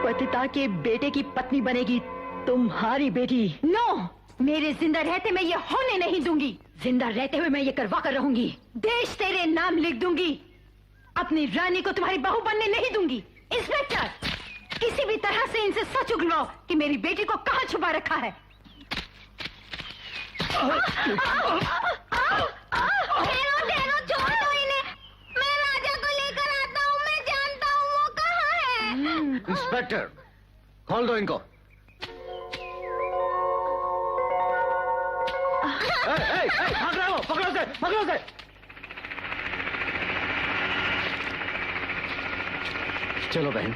पतिता के बेटे की पत्नी बनेगी तुम्हारी बेटी। नो, मेरे जिंदा रहते मैं ये होने नहीं दूंगी। जिंदा रहते हुए मैं ये करवा कर रहूंगी। देश तेरे नाम लिख दूंगी। अपनी रानी को तुम्हारी बहू बनने नहीं दूंगी। इंस्पेक्टर, किसी भी तरह से इनसे सच उगलवाओ कि मेरी बेटी को कहाँ छुपा रखा है। छोड़ दो इन्हें। मैं राजा को लेकर आता हूँ। मैं जानता हूँ वो कहाँ है। इंस्पेक्टर, खोल दो इनको। भाग रहे हो? पकड़ो से, पकड़ो से। चलो बहन।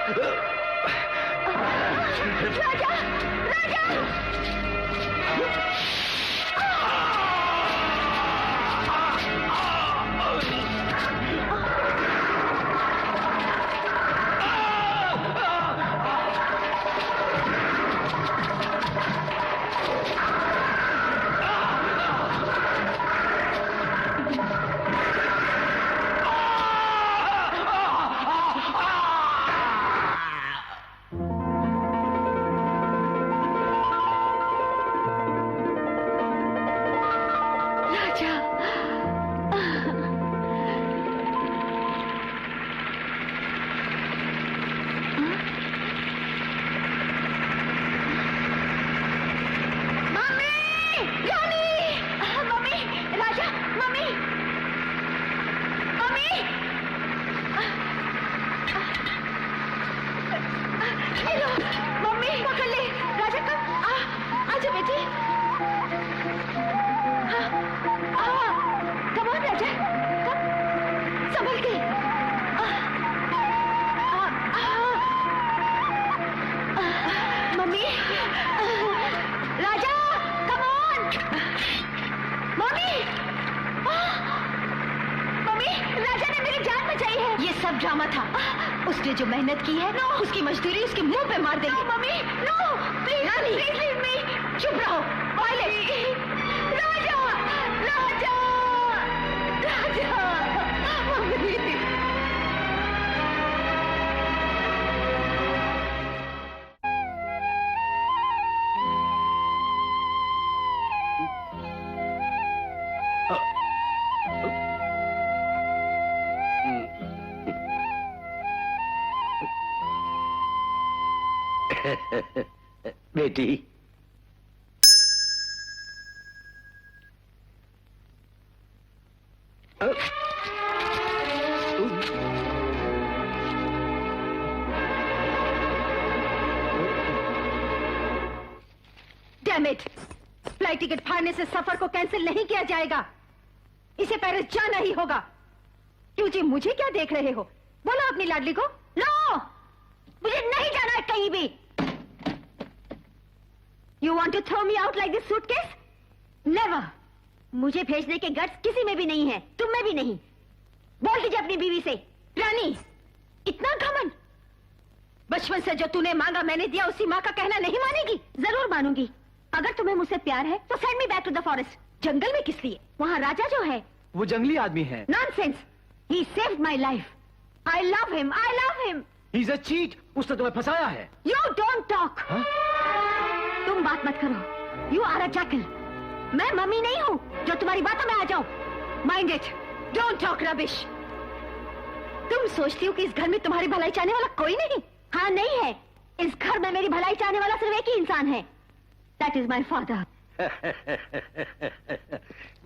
राजा, राजा! ड्रामा था। उसने जो मेहनत की है उसकी मजदूरी उसके मुंह पे मार देंगे। Mummy no please please leave me. चुप रहो वायलेट। राजा राजा राजा मम्मी। बेटी डैम इट, फ्लाइट टिकट फाड़ने से सफर को कैंसिल नहीं किया जाएगा। इसे पेरिस जाना ही होगा। क्यों जी, मुझे क्या देख रहे हो? बोलो अपनी लाडली को। नो, मुझे नहीं जाना है कहीं भी। You want to throw me out like this suitcase? Never. मुझे भेजने के गट्स किसी में भी नहीं है, तुम में भी नहीं। बोल दीजिए अपनी बीवी से। रानी, इतना घमंड। बचपन से जो तूने मांगा मैंने दिया, उसी माँ का कहना नहीं मानेगी? जरूर मानूंगी। अगर तुम्हें मुझसे प्यार है तो send me back to the forest. जंगल में किस लिए? वहाँ राजा जो है वो जंगली आदमी है। Nonsense. He saved my life. I love him. I love him. He's a cheat. उसने तुम्हें फंसाया है। You don't talk. हाँ? तुम बात मत करो। You are a jackal. मैं मम्मी नहीं हूँ जो तुम्हारी बातों में आ जाऊं। Mind it. Don't talk rubbish. तुम सोचती हो कि इस घर में तुम्हारी भलाई चाहने वाला कोई नहीं? हाँ, नहीं है। इस घर में मेरी भलाई चाहने वाला सिर्फ एक ही इंसान है। That is my father.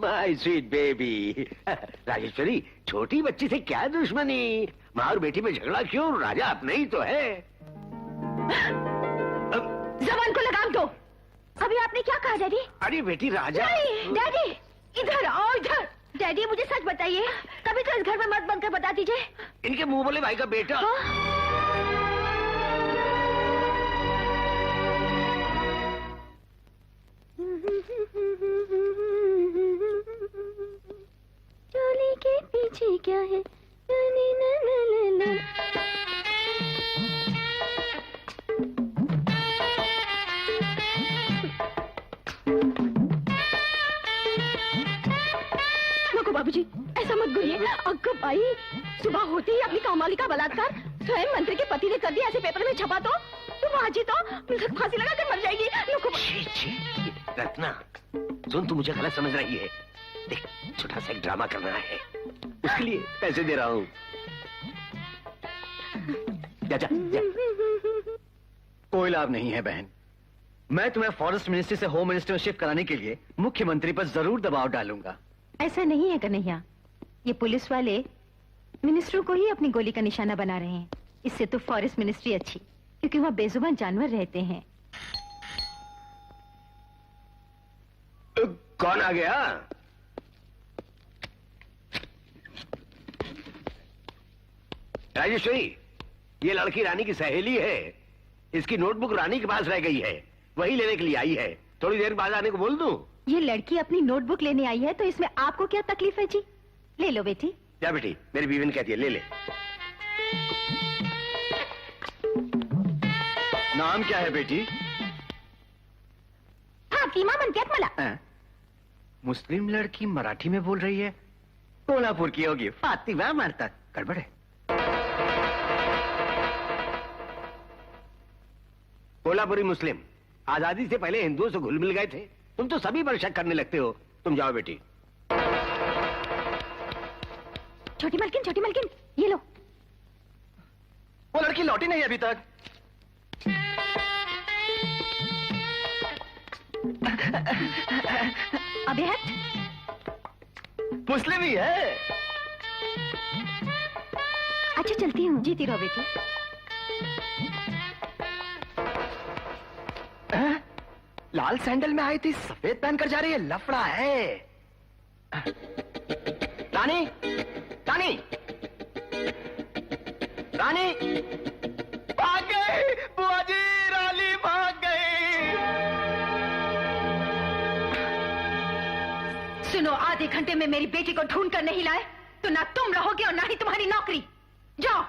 My sweet baby. Rajeshwari, छोटी बच्ची से क्या दुश्मनी? माँ और बेटी में झगड़ा क्यों? राजा अपने ही तो है। जबान को लगाम दो। अभी आपने क्या कहा डैडी? अरे बेटी, राजा। डैडी इधर आओ, इधर। डैडी मुझे सच बताइए, कभी तो इस घर में मत बंद कर बता दीजिए। इनके मुंह बोले भाई का बेटा। हाँ? चोली के पीछे क्या है? नको बाबूजी, ऐसा मत बोलिए। अग्गो भाई, सुबह होते ही अपनी कामवाली का बलात्कार स्वयं मंत्री के पति ने कर दिया। ऐसे पेपर में छपा तो आज ही तो मिलकर फांसी लगा कर मर जाएगी। नको रत्ना, सुन, तू मुझे गलत समझ रही है। देख, छोटा सा एक ड्रामा करना है, उसके लिए पैसे दे रहा हूँ। जा जा जा। कोई लाभ नहीं है बहन। मैं तुम्हें फॉरेस्ट मिनिस्ट्री से होम मिनिस्टर में शिफ्ट कराने के लिए मुख्यमंत्री पर जरूर दबाव डालूंगा। ऐसा नहीं है कन्हैया, ये पुलिस वाले मिनिस्टरों को ही अपनी गोली का निशाना बना रहे हैं। इससे तो फॉरेस्ट मिनिस्ट्री अच्छी, क्योंकि वहाँ बेजुबान जानवर रहते हैं। कौन आ गया? राजेश्वरी, ये लड़की रानी की सहेली है। इसकी नोटबुक रानी के पास रह गई है, वही लेने के लिए आई है। थोड़ी देर बाद आने को बोल दूं? ये लड़की अपनी नोटबुक लेने आई है तो इसमें आपको क्या तकलीफ है जी? ले लो बेटी। जा बेटी, मेरी बीवी ने कहती है ले ले। नाम क्या है बेटी? फातिमा म्हणतात मला। मुस्लिम लड़की मराठी में बोल रही है। कोल्हापुर की होगी, फातिमा मारतात। गड़बड़ है। कोल्हापुरी मुस्लिम आजादी से पहले हिंदुओं से घुल मिल गए थे। तुम तो सभी पर शक करने लगते हो। तुम जाओ बेटी। छोटी मलकिन ये लो। वो लड़की लौटी नहीं अभी तक। अबे हट। मुस्लिम ही है। अच्छा चलती हूँ, जीती रहो बेटी। लाल सैंडल में आई थी, सफेद पहनकर जा रही है। लफड़ा है। रानी, रानी, रानी, भाग गई बुआ जी, रानी भाग गई। सुनो, आधे घंटे में मेरी बेटी को ढूंढ कर नहीं लाए तो ना तुम रहोगे और ना ही तुम्हारी नौकरी। जाओ।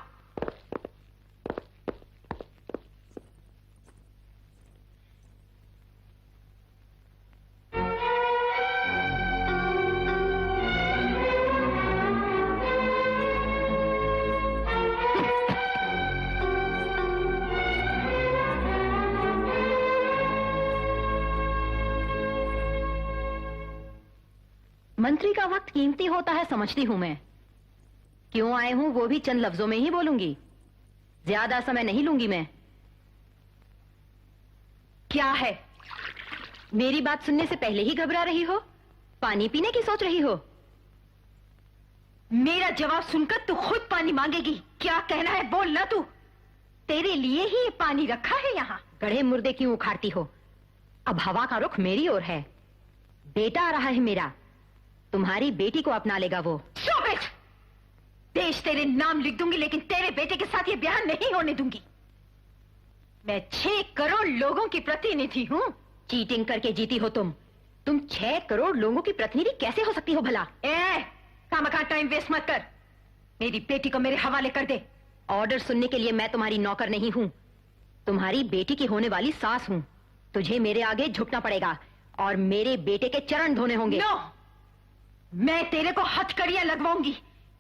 मंत्री का वक्त कीमती होता है, समझती हूं मैं। क्यों आए हूं वो भी चंद लफ्जों में ही बोलूंगी, ज्यादा समय नहीं लूंगी मैं। क्या है? मेरी बात सुनने से पहले ही घबरा रही हो? पानी पीने की सोच रही हो? मेरा जवाब सुनकर तू खुद पानी मांगेगी। क्या कहना है बोल ना तू। तेरे लिए ही ये पानी रखा है यहाँ। गढ़े मुर्दे क्यों उखाड़ती हो? अब हवा का रुख मेरी ओर है। बेटा आ रहा है मेरा, तुम्हारी बेटी को अपना लेगा वो। Stop it! देश तेरे नाम लिख दूंगी लेकिन तेरे बेटे के साथ ये ब्याह नहीं होने दूंगी। मैं 6 करोड़ लोगों की प्रतिनिधि हूँ। चीटिंग करके जीती हो तुम। 6 करोड़ लोगों की प्रतिनिधि कैसे हो सकती हो भला? खामखा टाइम वेस्ट मत कर। मेरी बेटी को मेरे हवाले कर दे। ऑर्डर सुनने के लिए मैं तुम्हारी नौकर नहीं हूँ, तुम्हारी बेटी की होने वाली सास हूँ। तुझे मेरे आगे झुकना पड़ेगा और मेरे बेटे के चरण धोने होंगे। No! मैं तेरे को हथकड़ियां लगवाऊंगी,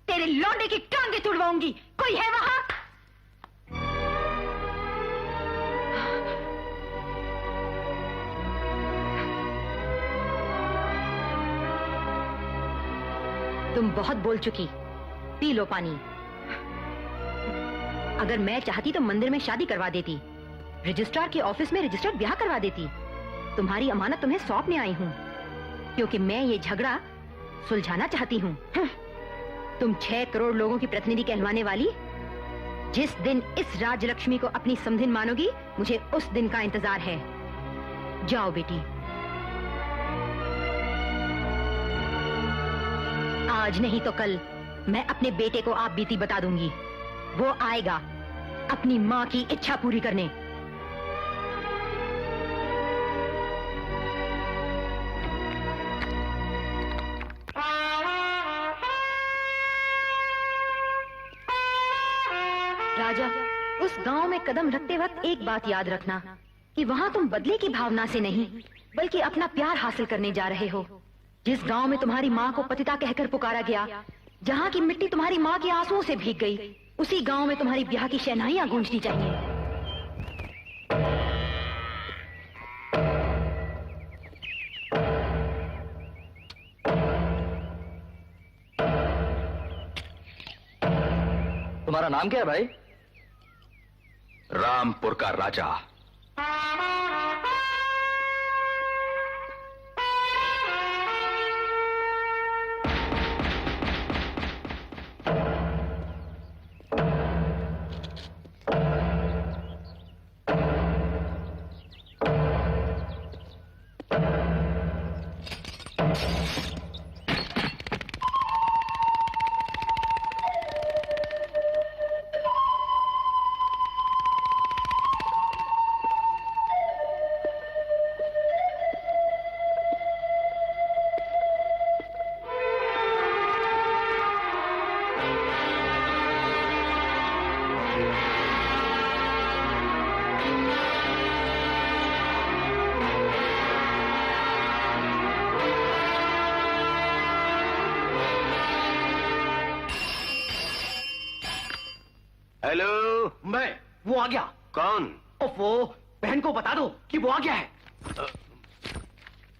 तेरे लौंडे की टांगे तुड़वाऊंगी। कोई है वहां? तुम बहुत बोल चुकी, पी लो पानी। अगर मैं चाहती तो मंदिर में शादी करवा देती, रजिस्ट्रार के ऑफिस में रजिस्टर्ड ब्याह करवा देती। तुम्हारी अमानत तुम्हें सौंपने आई हूँ क्योंकि मैं ये झगड़ा सुलझाना चाहती हूँ। तुम 6 करोड़ लोगों की प्रतिनिधि कहलवाने वाली, जिस दिन इस राजलक्ष्मी को अपनी समधिन मानोगी, मुझे उस दिन का इंतजार है। जाओ बेटी। आज नहीं तो कल मैं अपने बेटे को आप बीती बता दूंगी। वो आएगा अपनी माँ की इच्छा पूरी करने। राजा, उस गांव में कदम रखते वक्त एक बात याद रखना कि वहां तुम बदले की भावना से नहीं बल्कि अपना प्यार हासिल करने जा रहे हो। जिस गांव में तुम्हारी माँ को पतिता कहकर पुकारा गया, जहाँ की मिट्टी तुम्हारी माँ के आंसुओं से भीग गई, उसी गांव में तुम्हारी ब्याह की शहनाइयां गूंजनी चाहिए। तुम्हारा नाम क्या है भाई? रामपुर का राजा। आ गया। कौन? उफ, वो बहन को बता दो कि वो आ गया है।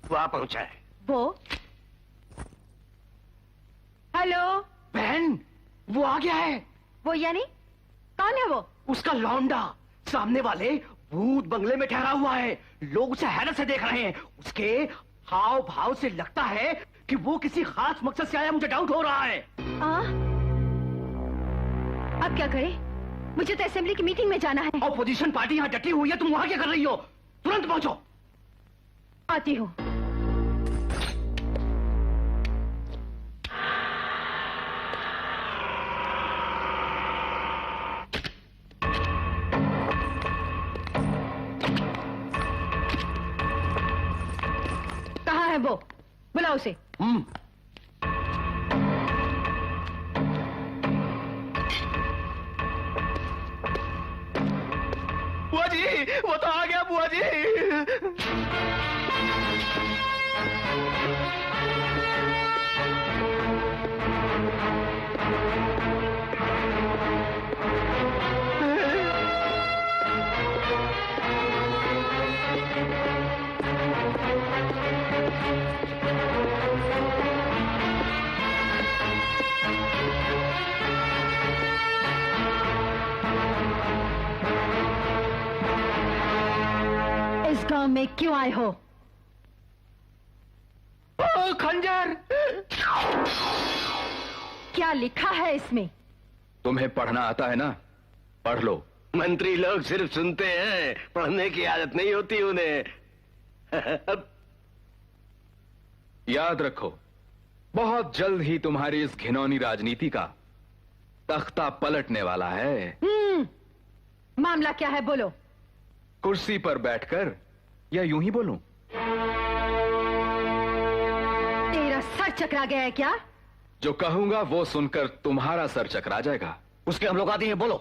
वो आ पहुंचा है। वो? हेलो? बहन, वो आ गया है। वो यानी कौन है वो? उसका लौंडा सामने वाले भूत बंगले में ठहरा हुआ है। लोग उसे हैरत से देख रहे हैं। उसके हाव भाव से लगता है कि वो किसी खास मकसद से आया। मुझे डाउट हो रहा है। अब क्या करें? मुझे तो असेंबली की मीटिंग में जाना है। ऑपोजिशन पार्टी यहाँ डटी हुई है, तुम वहां क्या कर रही हो? तुरंत पहुंचो। आती हूँ। कहाँ है वो? बुलाओ उसे। बुआ जी, वो तो आ गया बुआ जी। इस गांव में क्यों आए हो? ओ, खंजर। क्या लिखा है इसमें? तुम्हें पढ़ना आता है ना? पढ़ लो। मंत्री लोग सिर्फ सुनते हैं, पढ़ने की आदत नहीं होती उन्हें। अब याद रखो, बहुत जल्द ही तुम्हारी इस घिनौनी राजनीति का तख्ता पलटने वाला है। मामला क्या है, बोलो। कुर्सी पर बैठकर या यूं ही बोलूं? तेरा सर चकरा गया है क्या? जो कहूंगा वो सुनकर तुम्हारा सर चकरा जाएगा। उसके हम लोग आते हैं, बोलो।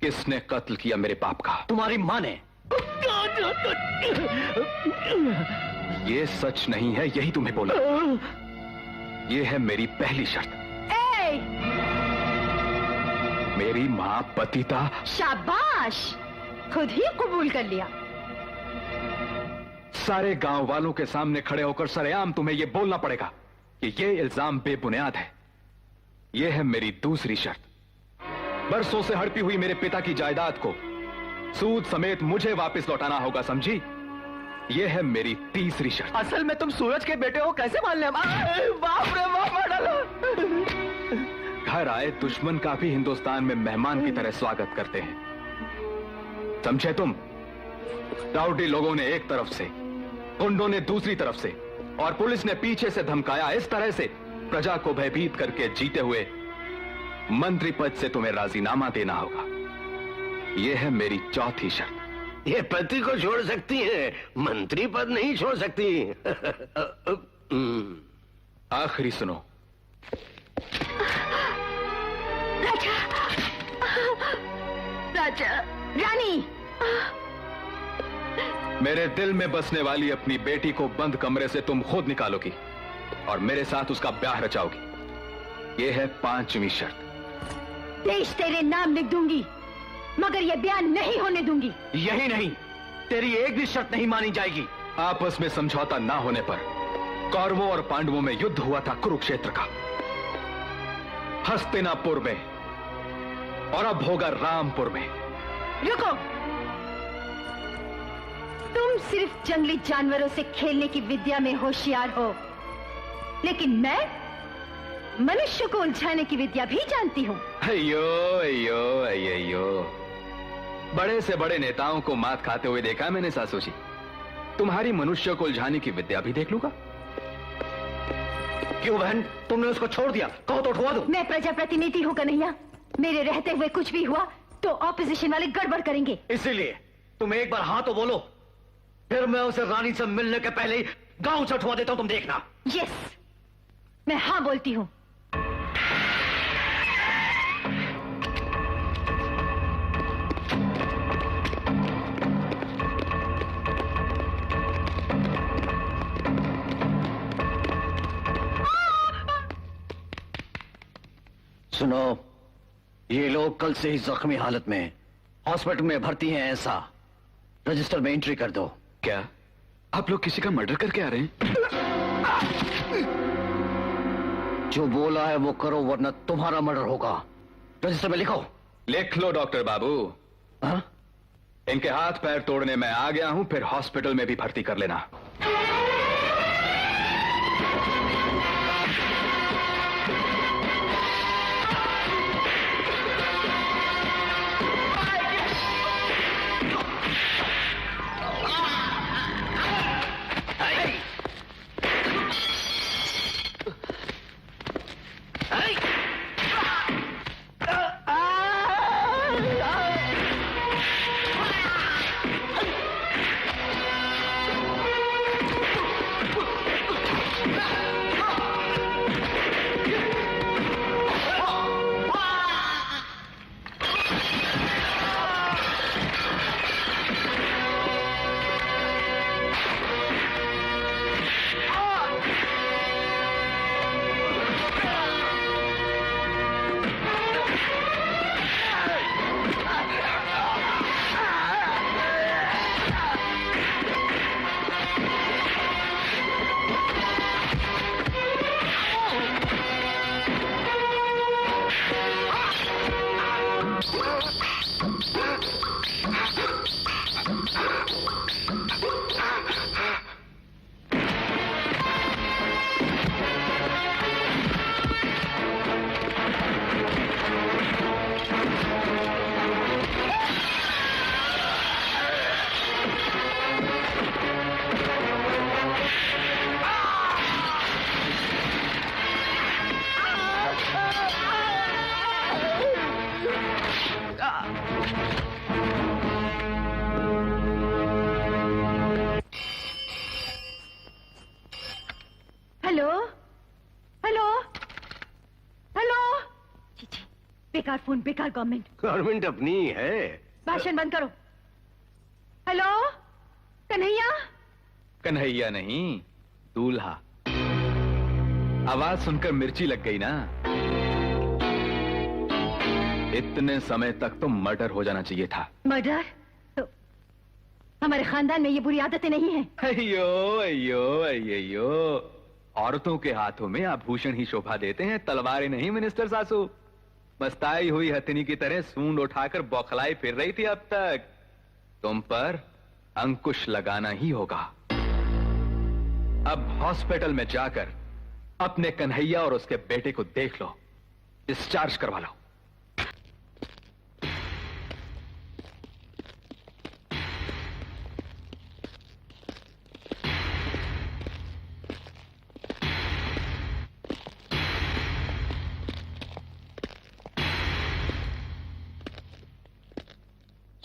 किसने कत्ल किया मेरे बाप का? तुम्हारी माँ ने। ये सच नहीं है, यही तुम्हें बोला। ये है मेरी पहली शर्त। मेरी माँ पतिता। शाबाश, खुद ही कबूल कर लिया। सारे गांव वालों के सामने खड़े होकर सरेआम तुम्हें यह बोलना पड़ेगा कि यह इल्जाम बेबुनियाद है। यह है मेरी दूसरी शर्त। बरसों से हड़पी हुई मेरे पिता की जायदाद को सूद समेत मुझे वापस लौटाना होगा, समझी? यह है मेरी तीसरी शर्त। असल में तुम सूरज के बेटे हो, कैसे मान ले? बाप रे बाप, मार डालो। घर आए दुश्मन का भी हिंदुस्तान में मेहमान की तरह स्वागत करते हैं, समझे तुम? राउडी लोगों ने एक तरफ से, गुंडों ने दूसरी तरफ से, और पुलिस ने पीछे से धमकाया। इस तरह से प्रजा को भयभीत करके जीते हुए मंत्री पद से तुम्हें राजीनामा देना होगा। यह है मेरी चौथी शर्त। ये पति को छोड़ सकती है, मंत्री पद नहीं छोड़ सकती। आखिरी सुनो। राजा, राजा, रानी। मेरे दिल में बसने वाली अपनी बेटी को बंद कमरे से तुम खुद निकालोगी और मेरे साथ उसका ब्याह रचाओगी। यह है पांचवी शर्त। देश तेरे नाम लिख दूंगी, मगर ये बयान नहीं होने दूंगी। यही नहीं, तेरी एक भी शर्त नहीं मानी जाएगी। आपस में समझौता ना होने पर कौरवों और पांडवों में युद्ध हुआ था कुरुक्षेत्र का, हस्तिनापुर में, और अब होगा रामपुर में। रुको, तुम सिर्फ जंगली जानवरों से खेलने की विद्या में होशियार हो, लेकिन मैं मनुष्य को उलझाने की विद्या भी जानती हूँ। अयो अयो अयो, बड़े से बड़े नेताओं को मात खाते हुए देखा मैंने सासू जी। तुम्हारी मनुष्य को उलझाने की विद्या भी देख लूंगा। क्यों बहन, तुमने उसको छोड़ दिया? कहो तो उठवा दो। मैं प्रजाप्रतिनिधि हूँ कन्हैया, मेरे रहते हुए कुछ भी हुआ तो ऑपोजिशन वाले गड़बड़ करेंगे। इसीलिए तुम एक बार हाँ तो बोलो, फिर मैं उसे रानी से मिलने के पहले ही गांव से उठवा देता हूं, तुम देखना। यस, मैं हाँ बोलती हूँ। सुनो, ये लोग कल से ही जख्मी हालत में हॉस्पिटल में भर्ती हैं, ऐसा रजिस्टर में एंट्री कर दो। क्या आप लोग किसी का मर्डर करके आ रहे हैं? जो बोला है वो करो, वरना तुम्हारा मर्डर होगा। रजिस्टर में लिखो। लिख लो डॉक्टर बाबू। हाँ? इनके हाथ पैर तोड़ने मैं आ गया हूं, फिर हॉस्पिटल में भी भर्ती कर लेना। Hello hello hello. बेकार फोन, बेकार गवर्नमेंट। गवर्नमेंट अपनी है। भाषण बंद करो। हेलो कन्हैया। कन्हैया नहीं, दूल्हा। आवाज सुनकर मिर्ची लग गई ना? इतने समय तक तो मर्डर हो जाना चाहिए था। मर्डर? तो हमारे खानदान में ये बुरी आदतें नहीं है। अयो अयो अयो, औरतों के हाथों में आभूषण ही शोभा देते हैं, तलवारें नहीं मिनिस्टर सासू। मस्ताई हुई हथिनी की तरह सूंड उठाकर बौखलाई फिर रही थी अब तक। तुम पर अंकुश लगाना ही होगा। अब हॉस्पिटल में जाकर अपने कन्हैया और उसके बेटे को देख लो, डिस्चार्ज करवा लो।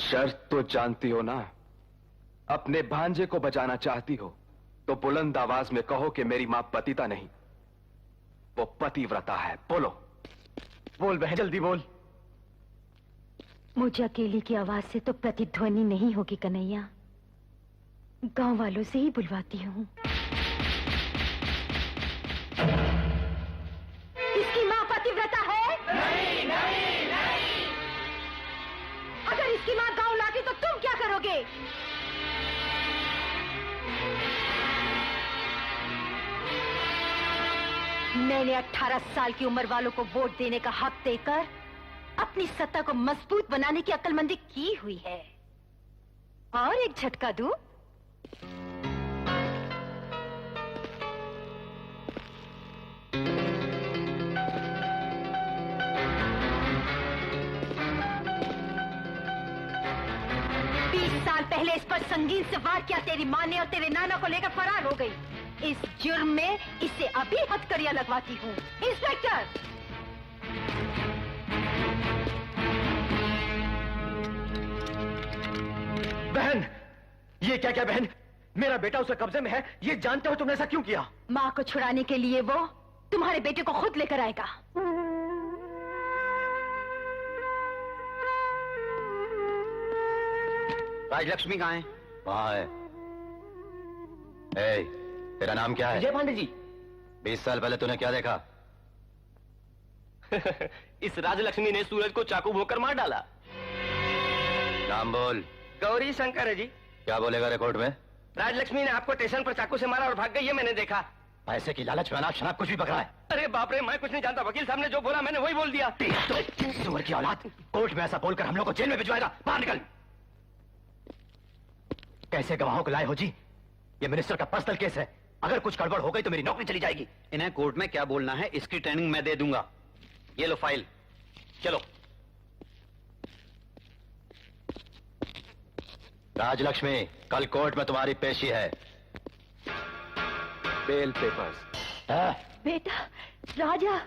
शर्त तो जानती हो ना? अपने भांजे को बचाना चाहती हो तो बुलंद आवाज में कहो कि मेरी मां पतिता नहीं, वो पतिव्रता है। बोलो। बोल बहन, जल्दी बोल। मुझे अकेली की आवाज से तो प्रतिध्वनि नहीं होगी कन्हैया, गांव वालों से ही बुलवाती हूँ। इसकी मां पतिव्रता है? नहीं, नहीं, नहीं। अगर इसकी मां गांव लाती तो तुम क्या करोगे? मैंने 18 साल की उम्र वालों को वोट देने का हक देकर अपनी सत्ता को मजबूत बनाने की अक्लमंदी की हुई है। और एक झटका दूं? साल पहले इस पर संगीन से वार किया तेरी मां ने और तेरे नाना को लेकर फरार हो गई। इस जुर्म में इसे अभी हथकड़ियां लगवाती हूँ। इंस्पेक्टर! बहन, ये क्या क्या बहन? मेरा बेटा उसके कब्जे में है, ये जानते हो तुमने ऐसा क्यों किया? मां को छुड़ाने के लिए वो तुम्हारे बेटे को खुद लेकर आएगा। राजलक्ष्मी कहाँ है? वहां है। ए, तेरा नाम क्या है? विजय पांडे जी। 20 साल पहले तूने क्या देखा? इस राजलक्ष्मी ने सूरज को चाकू भोंकर मार डाला। नाम बोल। गौरी शंकर है जी। क्या बोलेगा रिकॉर्ड में? राजलक्ष्मी ने आपको स्टेशन पर चाकू से मारा और भाग गई, ये मैंने देखा। पैसे की लालच में अनाप शनाप कुछ भी पकड़ा है। अरे बाप रे, मैं कुछ नहीं जानता। वकील साहब ने जो बोला मैंने वही बोल दिया। सुअर की औलाद, कोर्ट में ऐसा बोलकर हम लोग को जेल में भिजवाएगा। बाहर निकल। कैसे गवाहों को लाए हो जी? ये मिनिस्टर का पर्सनल केस है। अगर कुछ गड़बड़ हो गई तो मेरी नौकरी चली जाएगी। इन्हें कोर्ट में क्या बोलना है इसकी ट्रेनिंग मैं दे दूंगा। ये लो फाइल, चलो। राजलक्ष्मी, कल कोर्ट में तुम्हारी पेशी है। Bail papers. बेटा, राजा।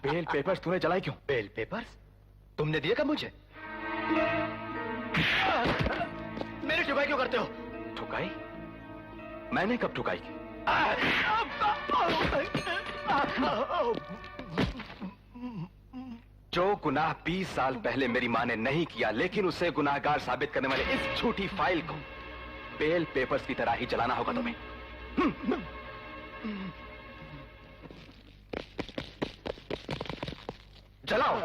बेल पेपर्स तूने जलाई क्यों? बेल पेपर्स तुमने दिए कब मुझे? मेरी ठुकाई क्यों करते हो? ठुकाई? मैंने कब ठुकाई की? जो गुनाह 20 साल पहले मेरी मां ने नहीं किया, लेकिन उसे गुनाहगार साबित करने वाले इस झूठी फाइल को बेल पेपर्स की तरह ही जलाना होगा तुम्हें। जलाओ।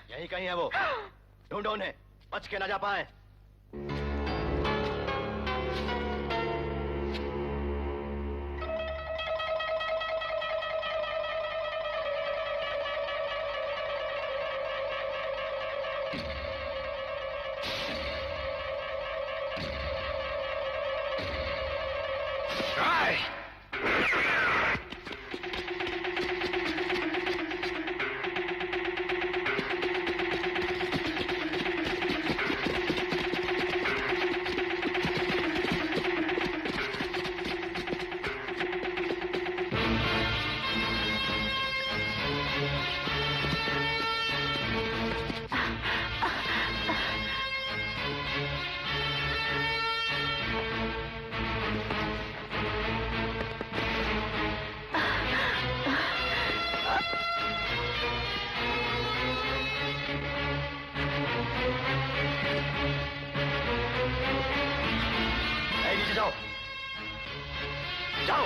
यहीं कहीं है वो। ढूंढो उन्हें, बच के ना जा पाए। नीचे जाओ, जाओ।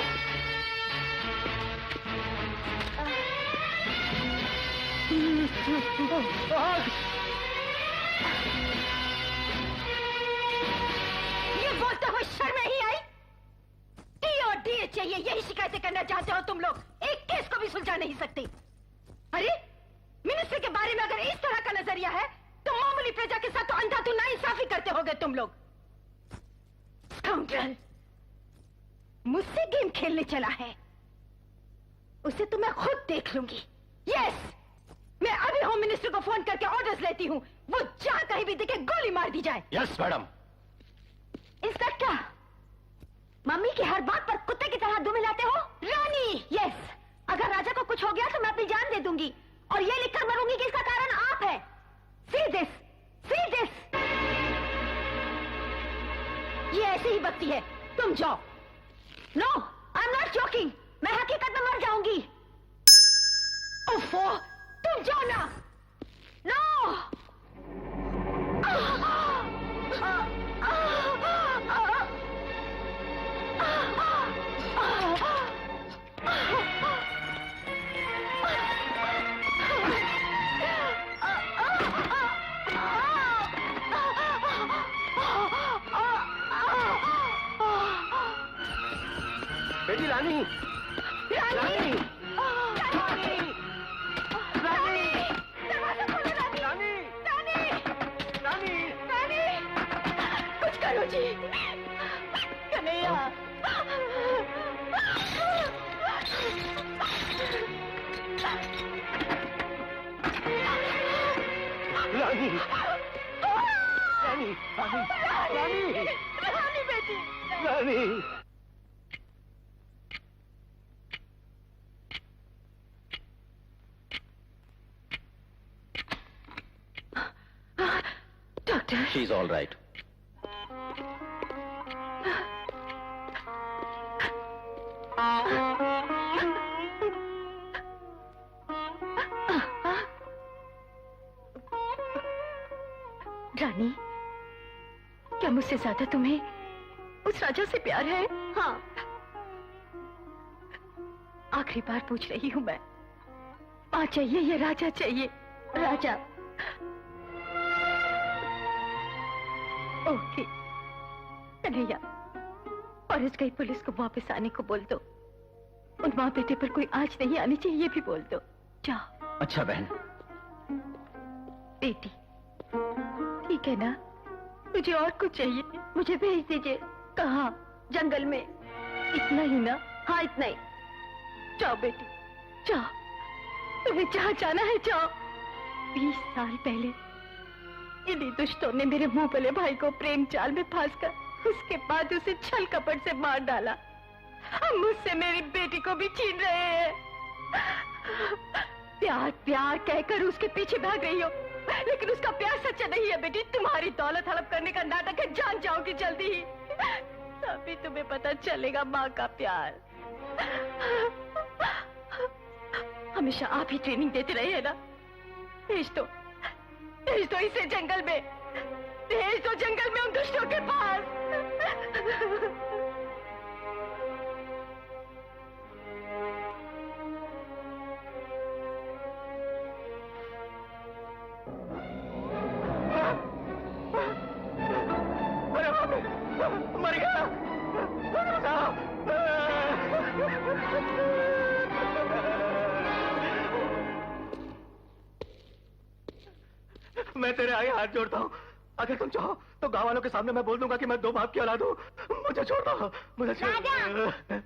ये बोलते हुए शर्म नहीं आई? टी और डीए चाहिए, यही शिकायतें करना चाहते हो तुम लोग? एक केस को भी सुलझा नहीं सकते। अरे मिनिस्टर के बारे में अगर इस तरह का नजरिया है तो मामूली प्रजा के साथ तो अंधाधुंध नाइंसाफी करते होगे तुम लोग। स्काउंड्रल, मुझसे गेम खेलने चला है, उसे तो मैं खुद देख लूंगी। यस, मैं अभी होम मिनिस्टर को फोन करके ऑर्डर्स लेती हूँ, वो जहां कहीं भी दिखे गोली मार दी जाए। Yes madam. इंस्पेक्टर, मम्मी की हर बात पर कुत्ते की तरह दुम मिलाते हो। रानी, यस, अगर राजा को कुछ हो गया तो मैं अपनी जान दे दूंगी और ये लिखकर मरूंगी कि इसका कारण आप है। See this, see this. ये ऐसे ही बकती है, तुम जाओ। No, I am not joking, मैं हकीकत में मर जाऊंगी। ओफो, तुम जाओ ना। नो। बेटी रानी, रानी, रानी, रानी, दरवाजा खोलो रानी, रानी, रानी, रानी, रानी, कुछ करो जी, कन्हैया। रानी, रानी, रानी, रानी, रानी बेटी, Rani. Doctor, she is all right. Rani, क्या मुझसे ज्यादा तुम्हें उस राजा से प्यार है? हाँ। आखिरी बार पूछ रही हूँ मैं, माँ चाहिए या राजा चाहिए? राजा। ओके कन्हैया, और इस गई पुलिस को वापस आने को बोल दो। उन माँ बेटे पर कोई आंच नहीं आनी चाहिए, ये भी बोल दो। जाओ। अच्छा बहन। बेटी, ठीक है ना? मुझे और कुछ चाहिए, मुझे भेज दीजिए। कहाँ? जंगल में। इतना ही ना? हाँ, इतना ही। जाओ बेटी, जाओ, तुम्हें जहाँ जाना है जाओ। 20 साल पहले इन्हीं दुष्टों ने मेरे मुंह भले भाई को प्रेम जाल में फांसकर उसके बाद उसे छल कपट से मार डाला। अब मुझसे मेरी बेटी को भी छीन रहे हैं। प्यार प्यार कहकर उसके पीछे भाग रही हो, लेकिन उसका प्यार सच्चा नहीं है बेटी। तुम्हारी दौलत हड़प करने का नाटक है, जान जाओगी जल्दी ही। तभी तुम्हें पता चलेगा माँ का प्यार। हमेशा आप ही ट्रेनिंग देते रहे हैं ना? भेज दो इसे जंगल में, भेज दो जंगल में उन दुष्टों के पास। मर गया। मैं तेरे आगे हाथ जोड़ता हूँ, अगर तुम चाहो तो गांव वालों के सामने मैं बोल दूंगा कि मैं 2 बाप की औलाद हूँ। मुझे छोड़ दो, मुझे छोड़ दो।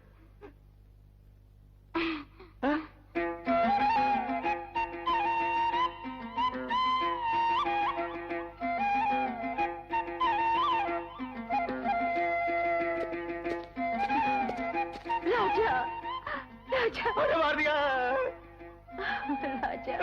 राजा, राजा, अरे मार दिया। राजा।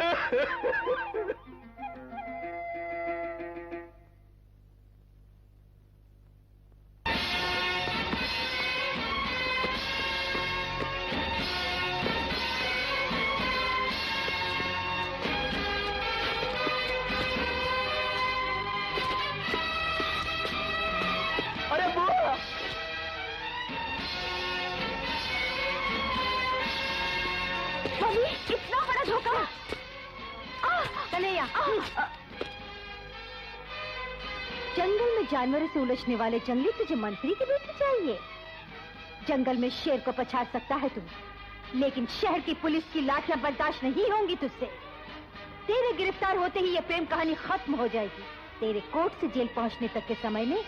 अरे बुआ, मम्मी, इतना बड़ा धोखा। कन्हैया, जंगल में जानवरों से उलझने वाले जंगली तुझे मंत्री की बेटी चाहिए। जंगल में शेर को पछाड़ सकता है तू, लेकिन शहर की पुलिस की लाठियां बर्दाश्त नहीं होंगी तुझसे। तेरे गिरफ्तार होते ही ये प्रेम कहानी खत्म हो जाएगी। तेरे कोर्ट से जेल पहुंचने तक के समय में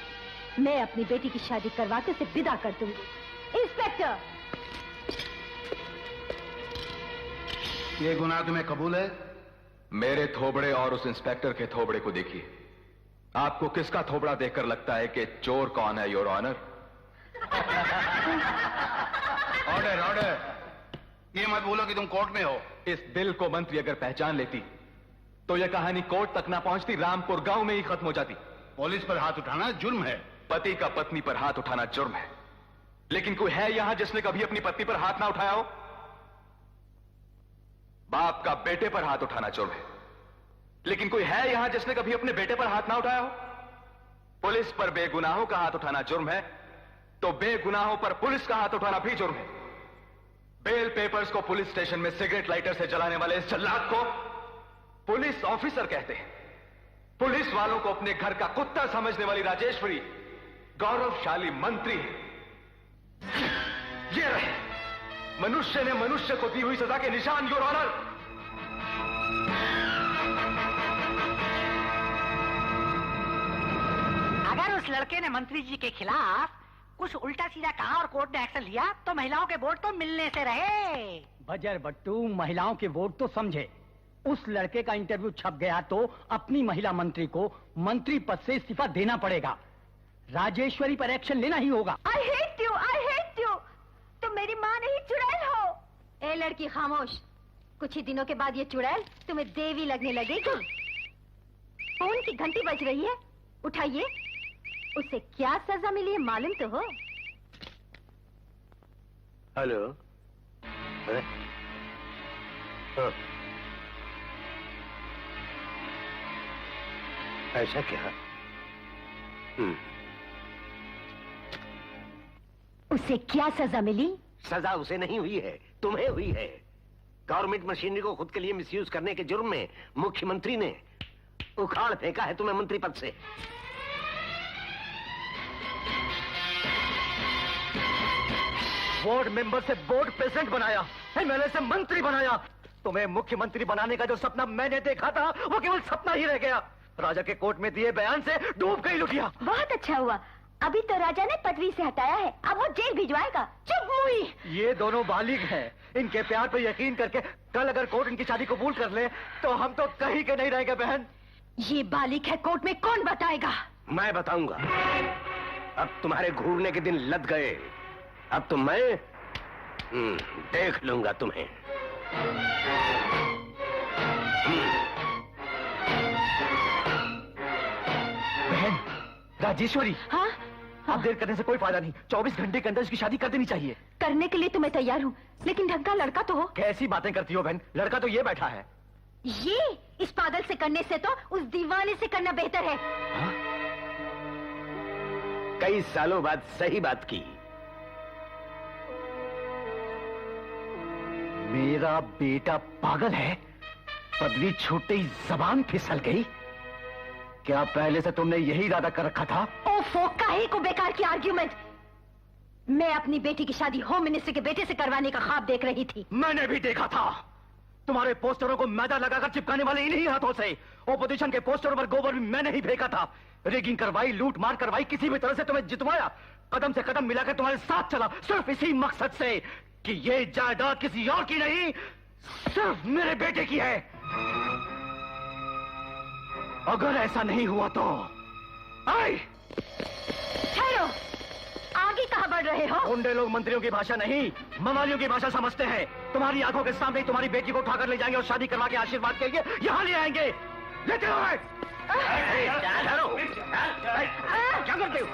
मैं अपनी बेटी की शादी करवा के उसे विदा कर दूंगी। इंस्पेक्टर, ये गुनाह तुम्हें कबूल है? मेरे थोबड़े और उस इंस्पेक्टर के थोबड़े को देखिए। आपको किसका थोबड़ा देखकर लगता है कि चोर कौन है, योर ऑनर? Order, order. ये मत बोलो कि तुम कोर्ट में हो। इस दिल को मंत्री अगर पहचान लेती तो यह कहानी कोर्ट तक ना पहुंचती, रामपुर गांव में ही खत्म हो जाती। पुलिस पर हाथ उठाना जुर्म है। पति का पत्नी पर हाथ उठाना जुर्म है, लेकिन कोई है यहां जिसने कभी अपनी पत्नी पर हाथ ना उठाया हो? बाप का बेटे पर हाथ उठाना जुर्म है, लेकिन कोई है यहां जिसने कभी अपने बेटे पर हाथ ना उठाया हो? पुलिस पर बेगुनाहों का हाथ उठाना जुर्म है, तो बेगुनाहों पर पुलिस का हाथ उठाना भी जुर्म है। बेल पेपर्स को पुलिस स्टेशन में सिगरेट लाइटर से जलाने वाले इस जल्लाद को पुलिस ऑफिसर कहते हैं। पुलिस वालों को अपने घर का कुत्ता समझने वाली राजेश्वरी गौरवशाली मंत्री है। ये रहे मनुष्य ने मनुष्य को दी हुई सजा के निशान, योर ऑनर। अगर उस लड़के ने मंत्री जी के खिलाफ कुछ उल्टा सीधा कहा और कोर्ट ने एक्शन लिया तो महिलाओं के वोट तो मिलने से रहे। बजर बट्टू, महिलाओं के वोट तो समझे। उस लड़के का इंटरव्यू छप गया तो अपनी महिला मंत्री को मंत्री पद से इस्तीफा देना पड़ेगा। राजेश्वरी पर एक्शन लेना ही होगा। I hate you, I hate you। तुम मेरी माँ नहीं चुड़ैल हो। ए लड़की खामोश, कुछ ही दिनों के बाद ये चुड़ैल तुम्हें देवी लगने लगेगी। फोन की घंटी बज रही है, उठाइए। उसे क्या सजा मिली है मालूम तो हो? हेलो। हाँ? ऐसा क्या? उसे क्या सजा मिली? सजा उसे नहीं हुई है, तुम्हें हुई है। गवर्नमेंट मशीनरी को खुद के लिए मिसयूज करने के जुर्म में मुख्यमंत्री ने उखाड़ फेंका है तुम्हें मंत्री पद से। बोर्ड मेंबर से बोर्ड प्रेसिडेंट बनाया, एमएलए से मंत्री बनाया। तुम्हें मुख्यमंत्री बनाने का जो सपना मैंने देखा था वो केवल सपना ही रह गया। राजा के कोर्ट में दिए बयान से डूब गई लुटिया। बहुत अच्छा हुआ, अभी तो राजा ने पदवी से हटाया है, अब वो जेल भिजवाएगा। चुप मुई। ये दोनों बालिग हैं, इनके प्यार पर यकीन करके कल अगर कोर्ट इनकी शादी कबूल कर ले तो हम तो कहीं के नहीं रहेंगे बहन। ये बालिग है, कोर्ट में कौन बताएगा? मैं बताऊंगा। अब तुम्हारे घूरने के दिन लद गए। अब तो मैं देख लूंगा तुम्हें। बहन राजेश्वरी, हाँ? अब देर करने से कोई फायदा नहीं। 24 घंटे के अंदर इसकी शादी कर देनी चाहिए। करने के लिए तो मैं तैयार हूँ, लेकिन ढंग का लड़का तो हो। कैसी बातें करती हो बहन, लड़का तो ये बैठा है। ये इस पागल से करने से तो उस दीवाने से करना बेहतर है। हाँ? कई सालों बाद सही बात की। मेरा बेटा पागल है? पदवी छूटते ही जबान फिसल गई। क्या पहले से तुमने यही इरादा कर रखा था? ओफो, काहे को बेकार की आर्ग्यूमेंट। मैं अपनी बेटी की शादी होम मिनिस्टर के बेटे से करवाने का ख्वाब देख रही थी। मैंने भी देखा था। तुम्हारे पोस्टरों को मैदा लगाकर चिपकाने वाले इन्हीं हाथों से। ओपोजिशन के पोस्टरों पर गोबर भी मैंने ही फेंका था। रेगिंग करवाई, लूट मार करवाई, किसी भी तरह से तुम्हें जितवाया, कदम से कदम मिलाकर तुम्हारे साथ चला, सिर्फ इसी मकसद से कि ये जायदाद किसी और की नहीं, सिर्फ मेरे बेटे की है। अगर ऐसा नहीं हुआ तो ठहरो, आगे कहाँ बढ़ रहे हो? गुंडे लोग मंत्रियों की भाषा नहीं, मवालियों की भाषा समझते हैं। तुम्हारी आंखों के सामने तुम्हारी बेटी को उठाकर ले जाएंगे और शादी करवा के आशीर्वाद के लिए यहाँ ले आएंगे। लेते हो? क्या करते हो?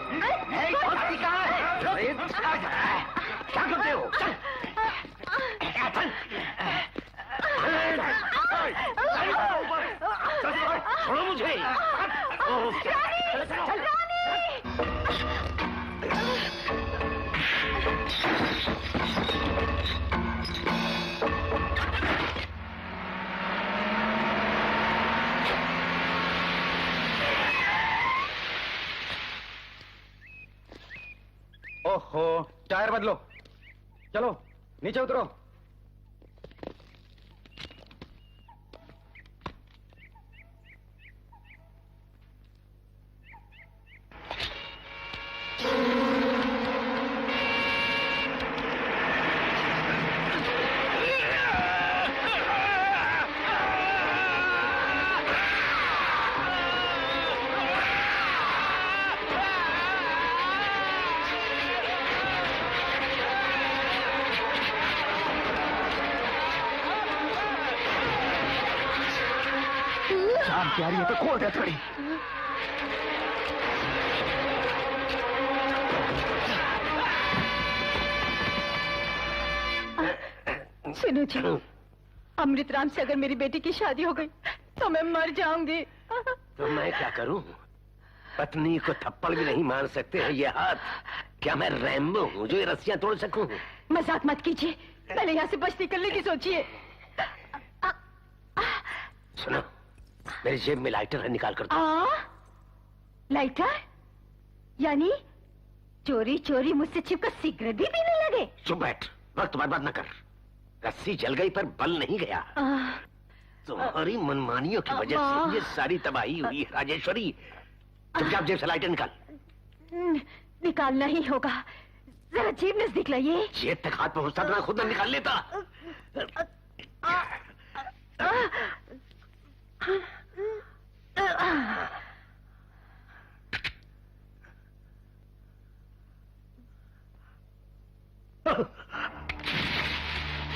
क्या करते हो? छोड़ो मुझे। ओहो, टायर बदलो। चलो नीचे उतरो। प्यारी है तो खोल दे थोड़ी। सुनो जी, अमृत राम से अगर मेरी बेटी की शादी हो गई तो मैं मर जाऊंगी। तो मैं क्या करूं? पत्नी को थप्पड़ भी नहीं मार सकते हैं ये हाथ। क्या मैं रैम्बो हूं जो ये रस्सियां तोड़ सकूं? मजाक मत कीजिए, पहले यहाँ से बच निकलने की सोचिए। सुनो, मेरी जेब में लाइटर है, निकाल कर दो। लाइटर? यानी चोरी चोरी मुझसे छिपकर सिगरेट भी पीने लगे? चुप बैठ, वक्त बर्बाद न कर। रस्सी जल गई पर बल नहीं गया। तुम्हारी मनमानियों की वजह से ये सारी तबाही हुई है राजेश्वरी। चुपचाप जेब से लाइटर निकाल। निकालना ही होगा, जरा जेब नजदीक लाइए। जेब तक हाथ पहुंचता तो मैं खुद न निकाल लेता।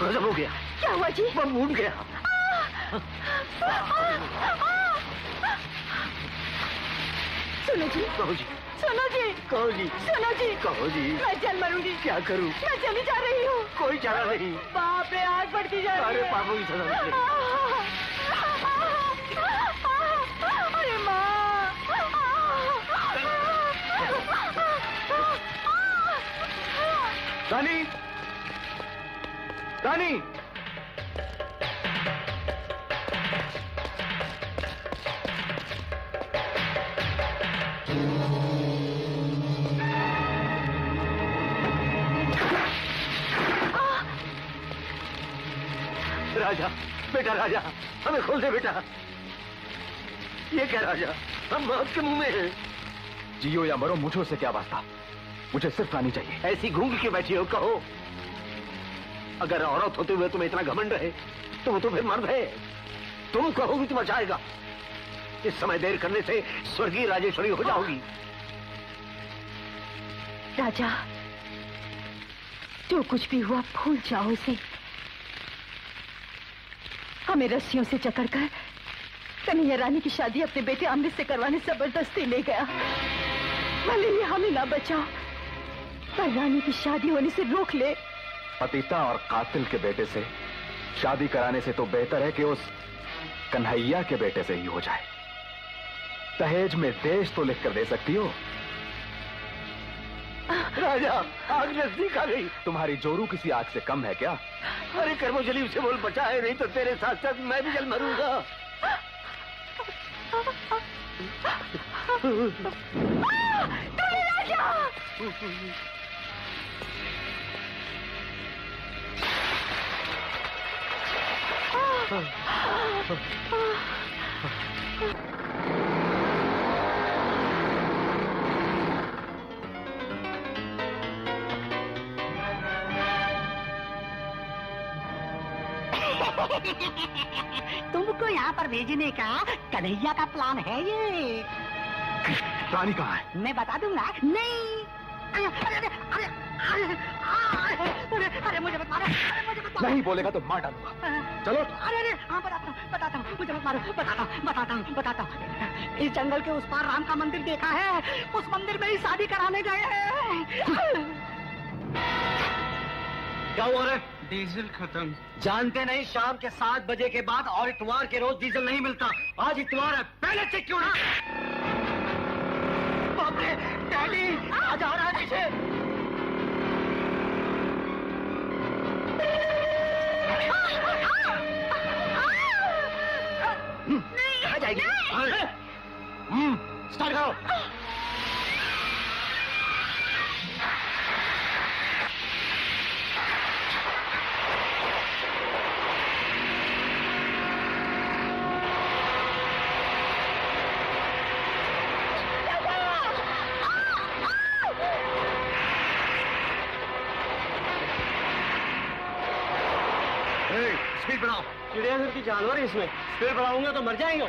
गजब हो गया। क्या हुआ जी? वो मूड गया। सुनो जी, कहो जी, सुनो जी, कहो जी, सुनो जी, कहो जी। मैं चल मरूंगी। क्या करूं? मैं चली जा रही हूँ। कोई चारा नहीं। बाप रे, आग बढ़ती जा रही है। अरे पापों की सजा मुझे। अरे माँ। रानी, रानी, राजा, बेटा राजा, हमें खोल दे बेटा। ये क्या राजा, हम मौत के मुंह में हैं। जियो या मरो, मुझे उससे क्या वास्ता। मुझे सिर्फ रानी चाहिए। ऐसी घूंग के बैठी हो, कहो। अगर औरत होते हुए तुम्हें इतना घमंड रहे तो वो तो फिर मर्द है। तुम कहोगी तो बचाएगा। इस समय देर करने से स्वर्गीय राजेश्वरी हो जाओगी। राजा, जो कुछ भी हुआ भूल जाओ उसे। हमें रस्सियों से जकड़कर कन्हैया रानी की शादी अपने बेटे अमृत से करवाने जबरदस्ती ले गया। भले ही हमें ना बचाओ, पर रानी की शादी होने से रोक ले। पतिता और कातिल के बेटे से शादी कराने से तो बेहतर है कि उस कन्हैया के बेटे से ही हो जाए। दहेज में देश तो लिख कर दे सकती हो। राजा, आग नजदीक आ गई। तुम्हारी जोरू किसी आग से कम है क्या? अरे कर्मो जलीब से बोल बचा है, नहीं तो तेरे साथ साथ मैं भी जल मरूंगा। तुमको यहाँ पर भेजने का कन्हैया का प्लान है ये। रानी कहाँ है? मैं बता दूंगा। नहीं, अरे अरे अरे अरे अरे अरे मुझे मत मारो, मुझे मत मारो। नहीं बोलेगा तो मार डालूंगा। चलो। अरे अरे हाँ बताता हूँ, मुझे मत मारो, बताता हूँ। इस जंगल के उस पार राम का मंदिर देखा है, उस मंदिर में ही शादी कराने गए हैं। क्या हुआ रे? डीजल खत्म। जानते नहीं शाम के 7 बजे के बाद और इतवार के रोज डीजल नहीं मिलता। आज इतवार है, पहले चेक क्यों नहीं? बाप रे, डैडी आ जा रहा है पीछे। कहाँ जाएगी? स्टार्ट करो। स्पीड बढ़ाओ। चिड़ियाघर की जानवर है इसमें, स्पीड बढ़ाऊंगा तो मर जाएंगे।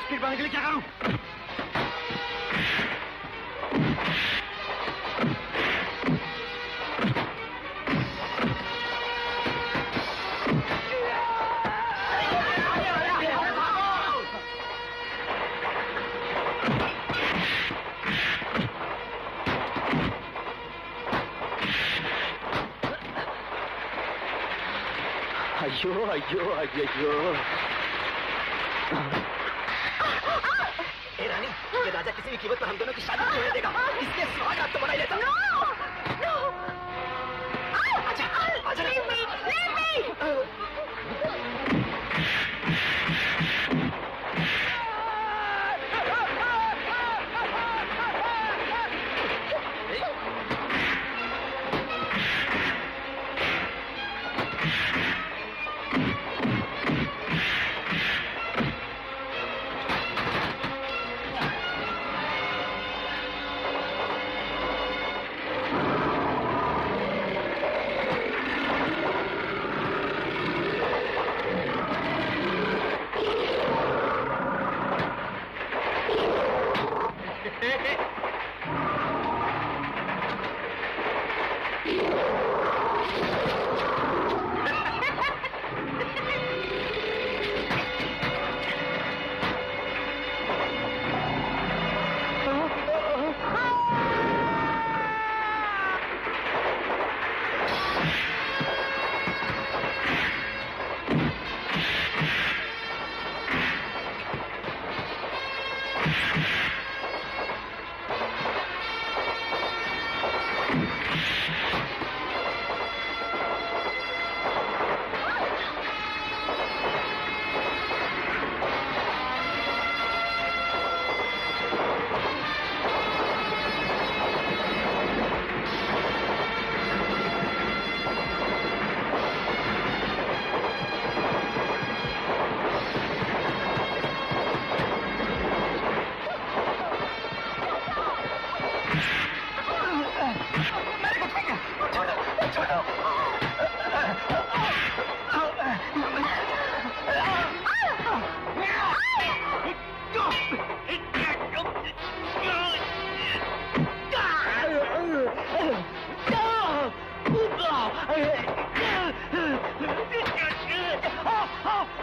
स्पीड बढ़ाने के लिए क्या करूं? अयो अयो अयो। ए रानी, ये राजा किसी भी कीमत पर हम दोनों की शादी नहीं होने देगा। इसके स्वाद आप तो बना ही लेता।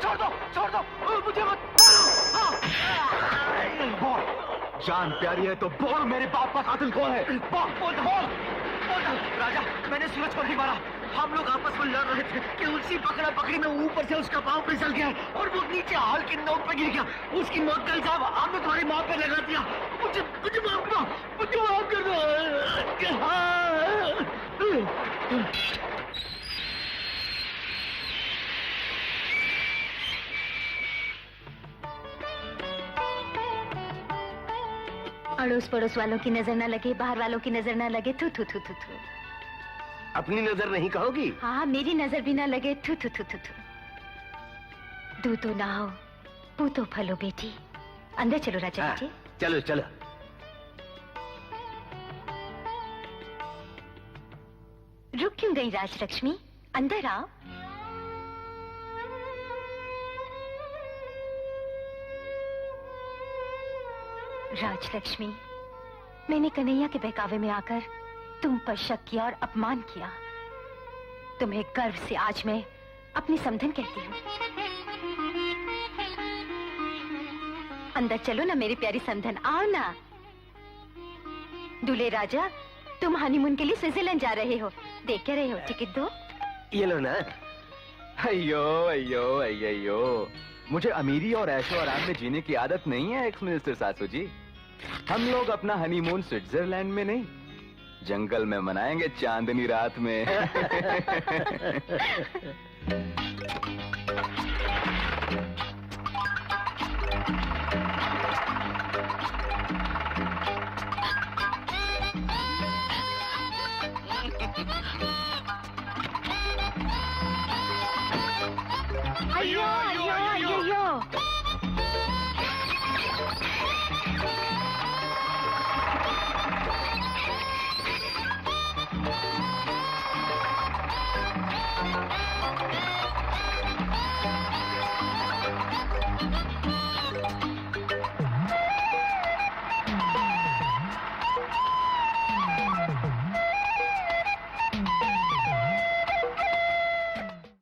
छोड़ दो, मुझे मत बोल। जान प्यारी है तो बोल, मेरे बाप का कातिल कौन है? बोल। राजा, मैंने सूरज को नहीं मारा। हम लोग आपस में लड़ रहे थे कि उसी पकड़ा पकड़ी में ऊपर से उसका पाँव फिसल गया और वो नीचे हाल की नोक पे गिर गया। उसकी मौत का इल्जाम आपने तुम्हारी माँ पे लगा दिया। मुझे माफ कर दो। अड़ोस पड़ोस वालों की नजर ना लगे, बाहर वालों की नजर ना लगे। थू थू थू थू थू। अपनी नजर नहीं कहोगी? हाँ, मेरी नजर भी ना लगे। थू थू थू थू थू। दू तो ना हो, पू तो फलो बेटी। अंदर चलो राजा बेटी। चलो चलो। रुक क्यों गई राजलक्ष्मी? अंदर आओ। राजलक्ष्मी, मैंने कन्हैया के बहकावे में आकर तुम पर शक किया और अपमान किया। तुम्हें गर्व से आज मैं अपनी समधन कहती हूँ। अंदर चलो ना मेरी प्यारी समधन, आओ ना। दूल्हे राजा, तुम हनीमून के लिए स्विट्जरलैंड जा रहे हो। देख क्या रहे हो? टिकट दो। ये लो ना। अयो, मुझे अमीरी और ऐशो आराम में जीने की आदत नहीं है एक्स मिनिस्टर सासू जी। हम लोग अपना हनीमून स्विट्जरलैंड में नहीं, जंगल में मनाएंगे चांदनी रात में।